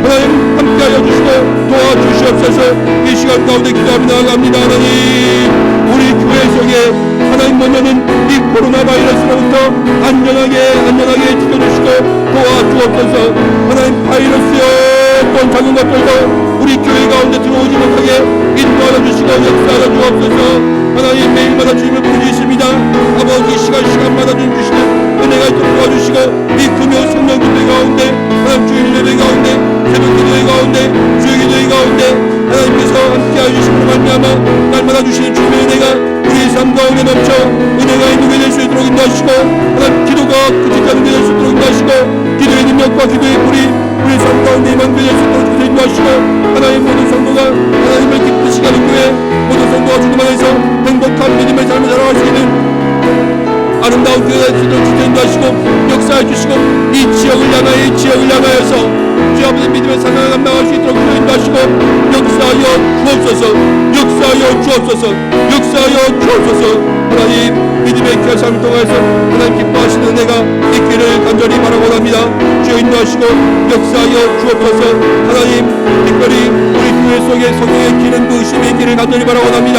하나님 함께하여 주시고 도와주시옵소서. 이 시간 가운데 기도합니다. 하나님 우리 교회 속에 하나님 보면은 이 코로나 바이러스로부터 안전하게 지켜주시고 도와주옵소서. 하나님 바이러스여 어떤 작은 것들도 우리 교회 가운데 들어오지 못하게 인도하여 주시고 역사하여 주옵소서. 하나님 매일마다 주님을 부르짖습니다. 아버지 시간마다 주님 주시는 은혜가 있도록 도와주시고 이 금요 성령 기도회 가운데 하나님 주일 예배 가운데 새벽 기도회 가운데 주일 기도회 가운데 하나님께서 함께하여 주심으로 말미암아 날마다 주시는 주님의 은혜가 우리 삶 가운데 넘쳐 은혜가 있는 될 수 있도록 인도하시고 하나님 기도가 굳직하는 될 수 있도록 인도하시고 기도의 능력과 기도의 불이 우리 삶 가운데 임하게 될 수 있도록 인도하시고 하나님 모든 성도가 하나님을 기쁘시게 하는 교회 모든 성도가 주님 안에서 행복한 믿음의 삶을 살아갈 수 있는 아름다운 교회가 될 수 있도록 인도하시고 역사해 주시고 이 지역을 향하여서 주 아버지 믿음의 사명을 감당할 수 있도록 인도하시고 역사하여 주옵소서. 하나님 믿음의 귀한 삶을 통해서 하나님 기뻐하시는 은혜가 있기를 간절히 바라고 합니다. 주여 인도하시고 역사하여 주옵소서. 하나님 특별히 우리 교회 속에 성령의 기름 부으심이 있기를 간절히 바라고 합니다.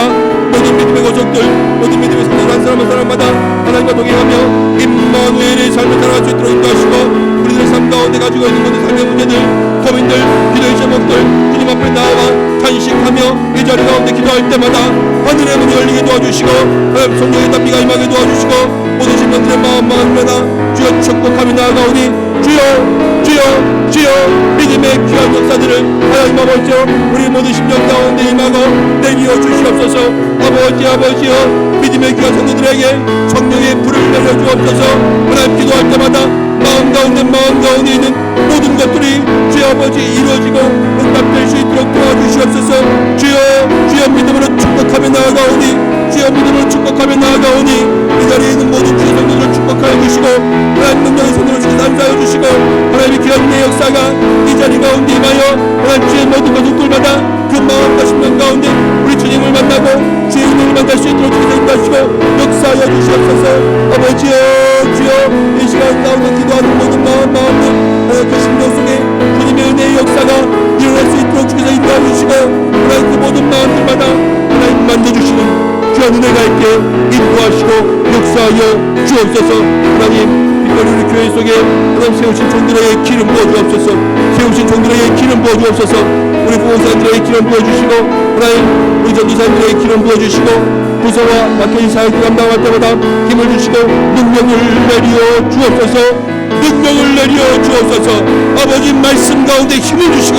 모든 믿음의 고속들 모든 믿음의 성령 한 사람 한 사람마다 하나님과 동행하며 임마누엘의 삶을 살아갈 수 있도록 인도하시고 우리들의 삶 가운데 가지고 있는 모든 삶의 문제들 고민들 기도의 제목들 주님 앞에 나아가 탄식하며 이 자리 가운데 기도할 때마다 하늘의 문이 열리게 도와주시고 하나님 성령의 담비가 임하게 도와주시고 모든 심령들의 마음마다 주여 축복하며 나아가오니 주여 믿음의 귀한 역사들을 하나님 아버지여 우리 모든 심령 가운데 임하고 내리어 주시옵소서. 아버지여 믿음의 귀한 성도들에게 성령의 불을 내려주옵소서. 하나님 기도할 때마다 마음 가운데 있는 모든 것들이 주여 아버지 이루어지고 응답될 수 있도록 도와주시옵소서. 주여 믿음으로 축복하며 나아가오니 이 자리에 있는 모든 주의 성도들을 축복하여 주시고 하나님 능력의 손으로 주시 감사하여 주시고 하나님의 귀한 은혜의 역사가 이 자리 가운데 임하여 하나님 주의 모든 가족들마다 그 마음과 심령 가운데 우리 주님을 만나고 주의 은혜를 만날 수 있도록 주께서 인도하시고 역사하여 주시옵소서. 아버지여 주여 이 시간 가운데 기도하는 모든 마음들 그 심령 속에 주님의 은혜의 역사가 일어날 수 있도록 주께서 인도하여 주시고 하나님 그 모든 마음들마다 하나님 만져주시는 귀한 은혜가 있게 인도하시고 역사하여 주옵소서. 하나님 특별히 우리 교회 속에 하나님 세우신 종들에게 기름 부어주옵소서. 우리 부모사님들에게 기름 부어주시고 하나님 우리 전도사님들에게 기름 부어주시고 부서와 맡겨진 사역을 감당할 때마다 힘을 주시고 능력을 내려 주옵소서. 아버지 말씀 가운데 힘을 주시고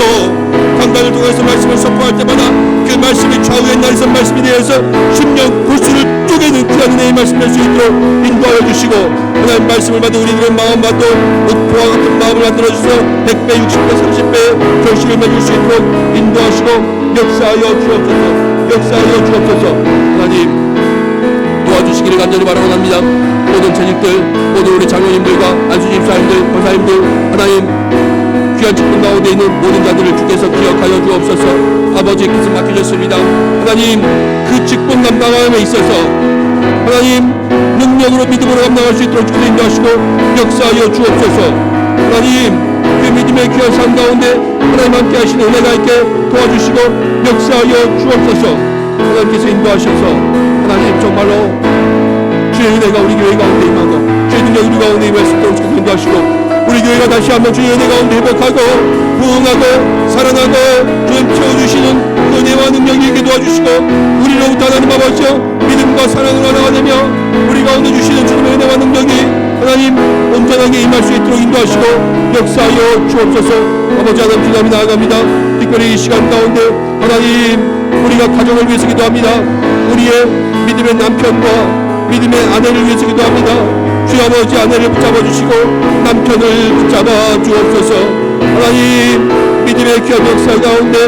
강단을 통해서 말씀을 선포할 때마다 그 말씀이 좌우의 날선 말씀이 되어서 심령 골수를 쪼개는 귀한 은혜의 말씀 될 수 있도록 인도하여 주시고 하나님 말씀을 받은 우리들의 마음과 또 그와 같은 마음을 만들어주셔서 100배 60배 30배의 결실을 맺을 수 있도록 인도하시고 역사하여 주옵소서. 하나님 도와주시기를 간절히 바라고 합니다. 모든 재직들 모든 우리 장로님들과 안수집사님들 권사님들 하나님 귀한 축복 가운데 있는 모든 자들을 주께서 기억하여 주옵소서. 아버지 뜻을 맡겨졌습니다. 하나님 그 직분 감당함에 있어서 하나님 능력으로 믿음으로 감당할 수 있도록 주께서 인도하시고 역사하여 주옵소서. 하나님 그 믿음의 귀한 삶 가운데 하나님 함께 하시는 은혜가 있게 도와주시고 역사하여 주옵소서. 하나님께서 인도하셔서 하나님 정말로 주의 은혜가 우리 교회 가운데 임하고 주의 능력이 우리 가운데 임할 수 있도록 주께서 인도하시고 우리 교회가 다시 한번 주의 은혜 가운데 회복하고 부흥하고 살아나고 주님 채워주시는 그 은혜와 능력이 있게 도와주시고 우리로부터 하나님 아버지여 믿음 믿음과 사랑으로 하나가 되며 우리 가운데 주시는 주님의 은혜와 능력이 하나님 온전하게 임할 수 있도록 인도하시고 역사하여 주옵소서. 아버지 하나님 기도하며 나아갑니다. 특별히 이 시간 가운데 하나님 우리가 가정을 위해서 기도합니다. 우리의 믿음의 남편과 믿음의 아내를 위해서 기도합니다. 주여 아버지 아내를 붙잡아 주시고 남편을 붙잡아 주옵소서. 하나님 믿음의 귀한 역사 가운데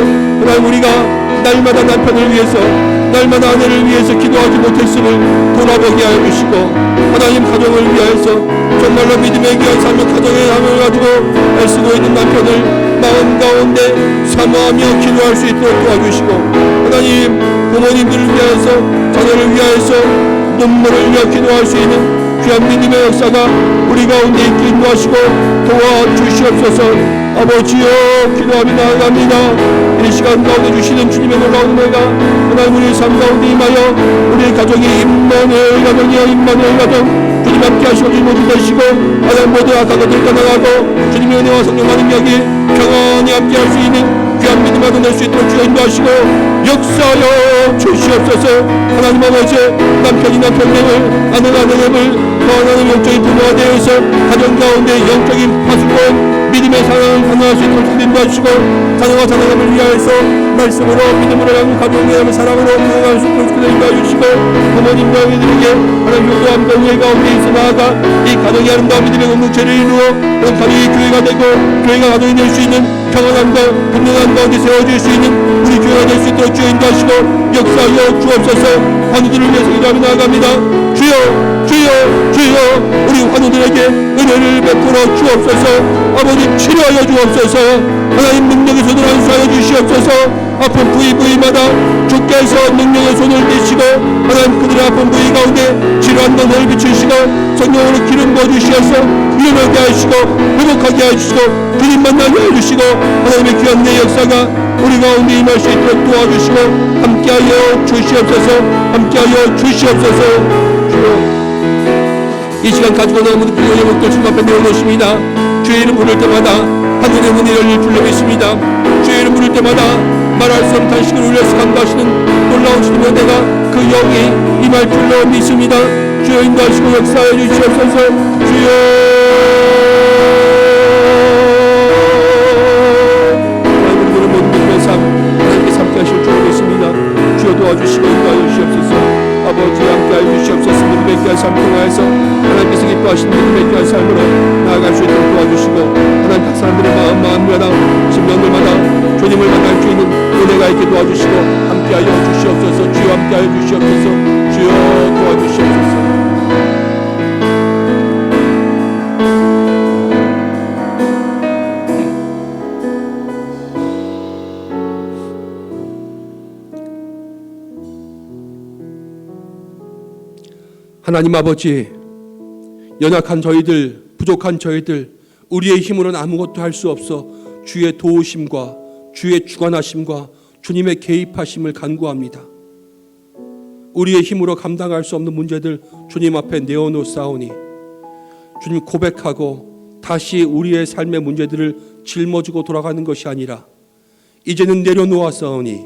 하나님 우리가 날마다 남편을 위해서 날마다 아내를 위해서 기도하지 못했음을 돌아보게 하여 주시고 하나님 가정을 위하여서 정말로 믿음의 귀한 삶을 가정의 삶을 가지고 애쓰고 있는 남편을 마음 가운데 사모하며 기도할 수 있도록 도와주시고 하나님 부모님들을 위하여서 자녀를 위하여서 눈물을 흘려 기도할 수 있는 귀한 믿음의 역사가 우리 가운데 있게 인도하시고 도와주시옵소서. 아버지여 기도하며 나아갑니다. 이 시간 가운데 주시는 주님의 놀라운 은혜가 하나님 우리의 삶 가운데 임하여 우리의 가정이 임마누엘 가정이여 임마누엘 가정 주님 함께 하시고 주님 모두 되시고 하나님 모두 악한 것들 떠나가고 주님의 은혜와 성령과 능력이 평안히 함께 할 수 있는 귀한 믿음을 얻어낼 수 있도록 주여 인도하시고 역사하여 주시옵소서. 하나님 아버지 남편이나 평생을 아내가 아내를 하나님 영적인 부모가 되어서 가정 가운데 영적인 파수꾼 믿음의 사랑을 강화할 수 있도록 인도하시고 자녀와 자녀감을 위하여서 말씀으로 믿음으로 하고 가정을 하며 사랑으로 강화할 수 있도록 인도하시고 부모님과 아이들에게 하나님 효도함과 은혜 가운데 있어 나아가 이 가정의 아름다운 믿음의 공동체를 이루어 가정이 교회가 되고 교회가 가정이 될 수 있는 평안함과 분명한 가운데 세워질 수 있는 우리 교회가 될 수 있도록 주여 인도하시고 역사하여 주옵소서. 환우들을 위해서 기도하며 나아갑니다. 주여 주여 주여 우리 환우들에게 은혜를 베풀어 주옵소서. 아버지 치료하여 주옵소서. 하나님 능력의 손을 안수하여 주시옵소서. 아픈 부위마다 주께서 능력의 손을 떼시고 하나님 그들의 아픈 부위 가운데 치료한 눈을 비추시고 성령으로 기름 부어주시어서 일어나게 하시고 회복하게 하시고 주님 만나게 해주시고 하나님의 귀한 내 역사가 우리 가운데 임할 수 있도록 도와주시고 함께하여 주시옵소서. 함께하여 주시옵소서. 주여 이 시간 가지고 나온 모든 기도의 목들 주님 앞에 내어놓습니다. 주의 이름 부를 때마다 하늘의 문이 열릴 줄로 믿습니다. 주의 이름 부를 때마다 말할 수 없는 탄식을 울려서 간구하시는 놀라운 주님의 은혜가 그 영이 임할 줄로 믿습니다. 주여 인도하시고 역사하여 주시옵소서. 주여 하나님 모든 믿음의 삶 하나님께 함께 하실 줄로 믿습니다. 주여 도와주시고 인도하여 주시옵소서. 아버지 함께하여 주시옵소서. 믿음의 귀한 삶 통하여서 하나님께서 기뻐하시는 믿음의 귀한 삶으로 나아갈 수 있도록 도와주시고 하나님 각 사람들의 마음마다 심령들마다 주님을 만날 수 있는 은혜가 있게 도와주시고 함께하여 주시옵소서. 주여 함께하여 주시옵소서. 주여 도와주시옵소서. 하나님 아버지 연약한 저희들 부족한 저희들 우리의 힘으로는 아무것도 할 수 없어 주의 도우심과 주의 주관하심과 주님의 개입하심을 간구합니다. 우리의 힘으로 감당할 수 없는 문제들 주님 앞에 내어놓사오니 주님 고백하고 다시 우리의 삶의 문제들을 짊어지고 돌아가는 것이 아니라 이제는 내려놓았사오니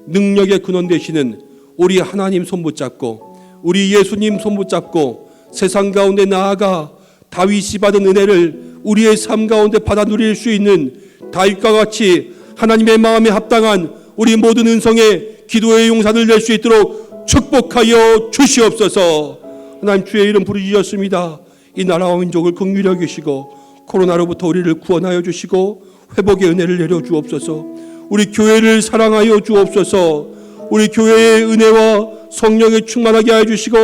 능력의 근원 되시는 우리 하나님 손 붙잡고 우리 예수님 손 붙잡고 세상 가운데 나아가 다윗이 받은 은혜를 우리의 삶 가운데 받아 누릴 수 있는 다윗과 같이 하나님의 마음에 합당한 우리 모든 은성의 기도의 용사들 될 수 있도록 축복하여 주시옵소서. 하나님 주의 이름 부르짖었습니다. 이 나라와 민족을 긍휼히 여기시고 코로나로부터 우리를 구원하여 주시고 회복의 은혜를 내려 주옵소서. 우리 교회를 사랑하여 주옵소서. 우리 교회의 은혜와 성령에 충만하게 하여 주시고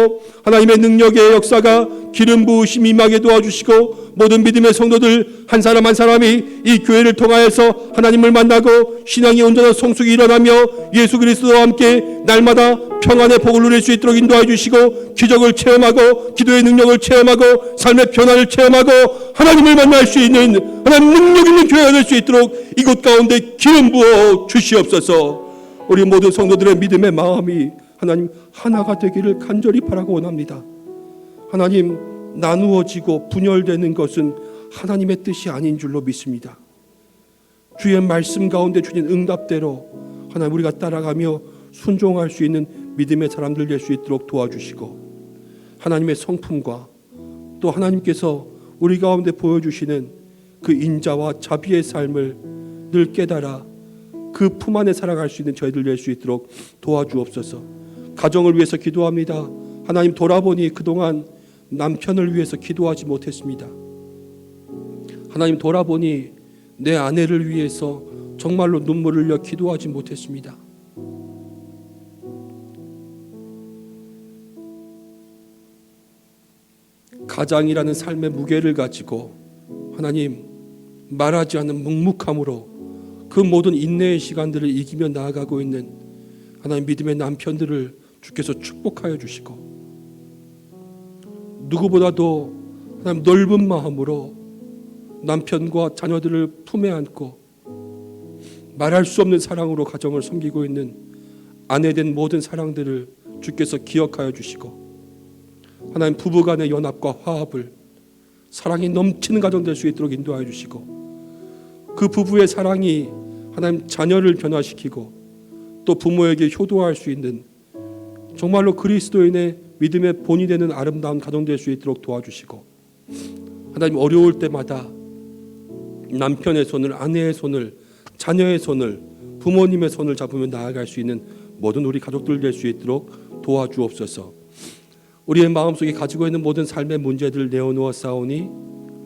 하나님의 능력의 역사가 기름 부으심 임하게 도와주시고 모든 믿음의 성도들 한 사람 한 사람이 이 교회를 통하여서 하나님을 만나고 신앙이 온전한 성숙이 일어나며 예수 그리스도와 함께 날마다 평안의 복을 누릴 수 있도록 인도해 주시고 기적을 체험하고 기도의 능력을 체험하고 삶의 변화를 체험하고 하나님을 만날 수 있는 하나님 능력 있는 교회가 될 수 있도록 이곳 가운데 기름 부어 주시옵소서. 우리 모든 성도들의 믿음의 마음이 하나님 하나가 되기를 간절히 바라고 원합니다. 하나님 나누어지고 분열되는 것은 하나님의 뜻이 아닌 줄로 믿습니다. 주의 말씀 가운데 주신 응답대로 하나님 우리가 따라가며 순종할 수 있는 믿음의 사람들 될 수 있도록 도와주시고 하나님의 성품과 또 하나님께서 우리 가운데 보여주시는 그 인자와 자비의 삶을 늘 깨달아 그 품 안에 살아갈 수 있는 저희들 될 수 있도록 도와주옵소서. 가정을 위해서 기도합니다. 하나님, 돌아보니 그동안 남편을 위해서 기도하지 못했습니다. 하나님, 돌아보니 내 아내를 위해서 정말로 눈물을 흘려 기도하지 못했습니다. 가장이라는 삶의 무게를 가지고 하나님, 말하지 않는 묵묵함으로 그 모든 인내의 시간들을 이기며 나아가고 있는 하나님 믿음의 남편들을 주께서 축복하여 주시고 누구보다도 하나님 넓은 마음으로 남편과 자녀들을 품에 안고 말할 수 없는 사랑으로 가정을 섬기고 있는 아내된 모든 사랑들을 주께서 기억하여 주시고 하나님 부부간의 연합과 화합을 사랑이 넘치는 가정 될 수 있도록 인도하여 주시고 그 부부의 사랑이 하나님 자녀를 변화시키고 또 부모에게 효도할 수 있는 정말로 그리스도인의 믿음의 본이 되는 아름다운 가정 될 수 있도록 도와주시고 하나님 어려울 때마다 남편의 손을, 아내의 손을, 자녀의 손을, 부모님의 손을 잡으며 나아갈 수 있는 모든 우리 가족들 될 수 있도록 도와주옵소서. 우리의 마음속에 가지고 있는 모든 삶의 문제들을 내어놓아 싸우니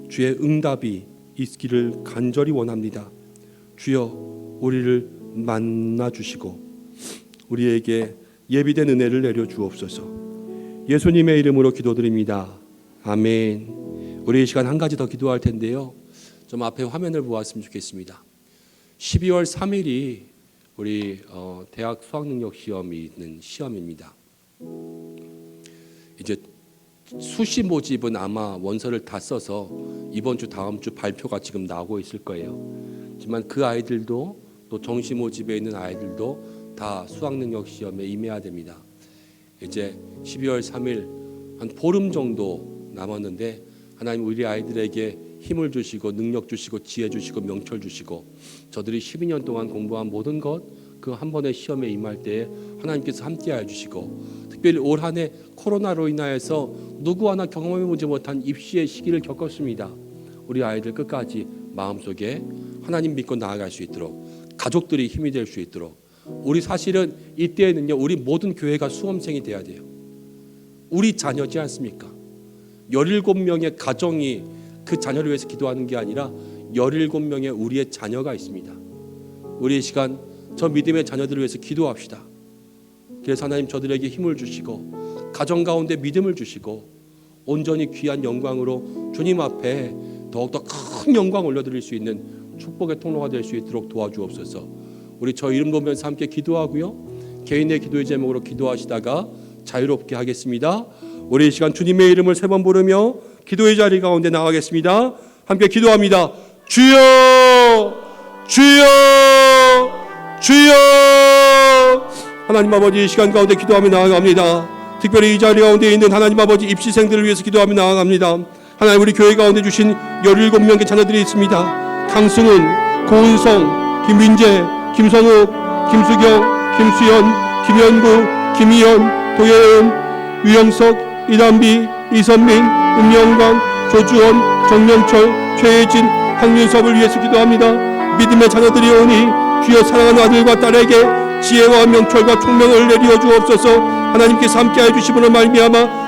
주의 응답이 있기를 간절히 원합니다. 주여 우리를 만나 주시고 우리에게 예비된 은혜를 내려 주옵소서. 예수님의 이름으로 기도드립니다. 아멘. 우리 이 시간 한 가지 더 기도할 텐데요. 좀 앞에 화면을 보았으면 좋겠습니다. 12월 3일이 우리 대학 수학능력 시험이 있는 시험입니다. 이제 수시 모집은 아마 원서를 다 써서 이번 주 다음 주 발표가 지금 나오고 있을 거예요. 하지만 그 아이들도 또 정시 모집에 있는 아이들도 다 수학능력 시험에 임해야 됩니다. 이제 12월 3일 한 보름 정도 남았는데 하나님 우리 아이들에게 힘을 주시고 능력 주시고 지혜 주시고 명철 주시고 저들이 12년 동안 공부한 모든 것 그 한 번의 시험에 임할 때에 하나님께서 함께하여 주시고 특별히 올 한 해 코로나로 인하여서 누구 하나 경험해보지 못한 입시의 시기를 겪었습니다. 우리 아이들 끝까지 마음속에 하나님 믿고 나아갈 수 있도록 가족들이 힘이 될 수 있도록 우리 사실은 이때에는요 우리 모든 교회가 수험생이 돼야 돼요. 우리 자녀지 않습니까? 17명의 가정이 그 자녀를 위해서 기도하는 게 아니라 17명의 우리의 자녀가 있습니다. 우리 이 시간 저 믿음의 자녀들을 위해서 기도합시다. 그래서 하나님 저들에게 힘을 주시고 가정 가운데 믿음을 주시고 온전히 귀한 영광으로 주님 앞에 더욱더 큰 영광 올려드릴 수 있는 축복의 통로가 될 수 있도록 도와주옵소서. 우리 저 이름 보면서 함께 기도하고요. 개인의 기도의 제목으로 기도하시다가 자유롭게 하겠습니다. 우리 이 시간 주님의 이름을 3번 부르며 기도의 자리 가운데 나가겠습니다. 함께 기도합니다. 주여 주여 주여. 하나님 아버지 이 시간 가운데 기도하며 나아갑니다. 특별히 이 자리 가운데 있는 하나님 아버지 입시생들을 위해서 기도하며 나아갑니다. 하나님 우리 교회 가운데 주신 17명의 자녀들이 있습니다. 강승훈, 고은성, 김민재, 김선욱, 김수경, 김수연, 김현구, 김희연, 도예은, 유영석, 이단비, 이선민, 은영광, 조주원, 정명철, 최혜진, 황윤섭을 위해서 기도합니다. 믿음의 자녀들이 오니 주여 사랑하는 아들과 딸에게 지혜와 명철과 총명을 내리어 주옵소서. 하나님께서 함께하여 주심으로 말미암아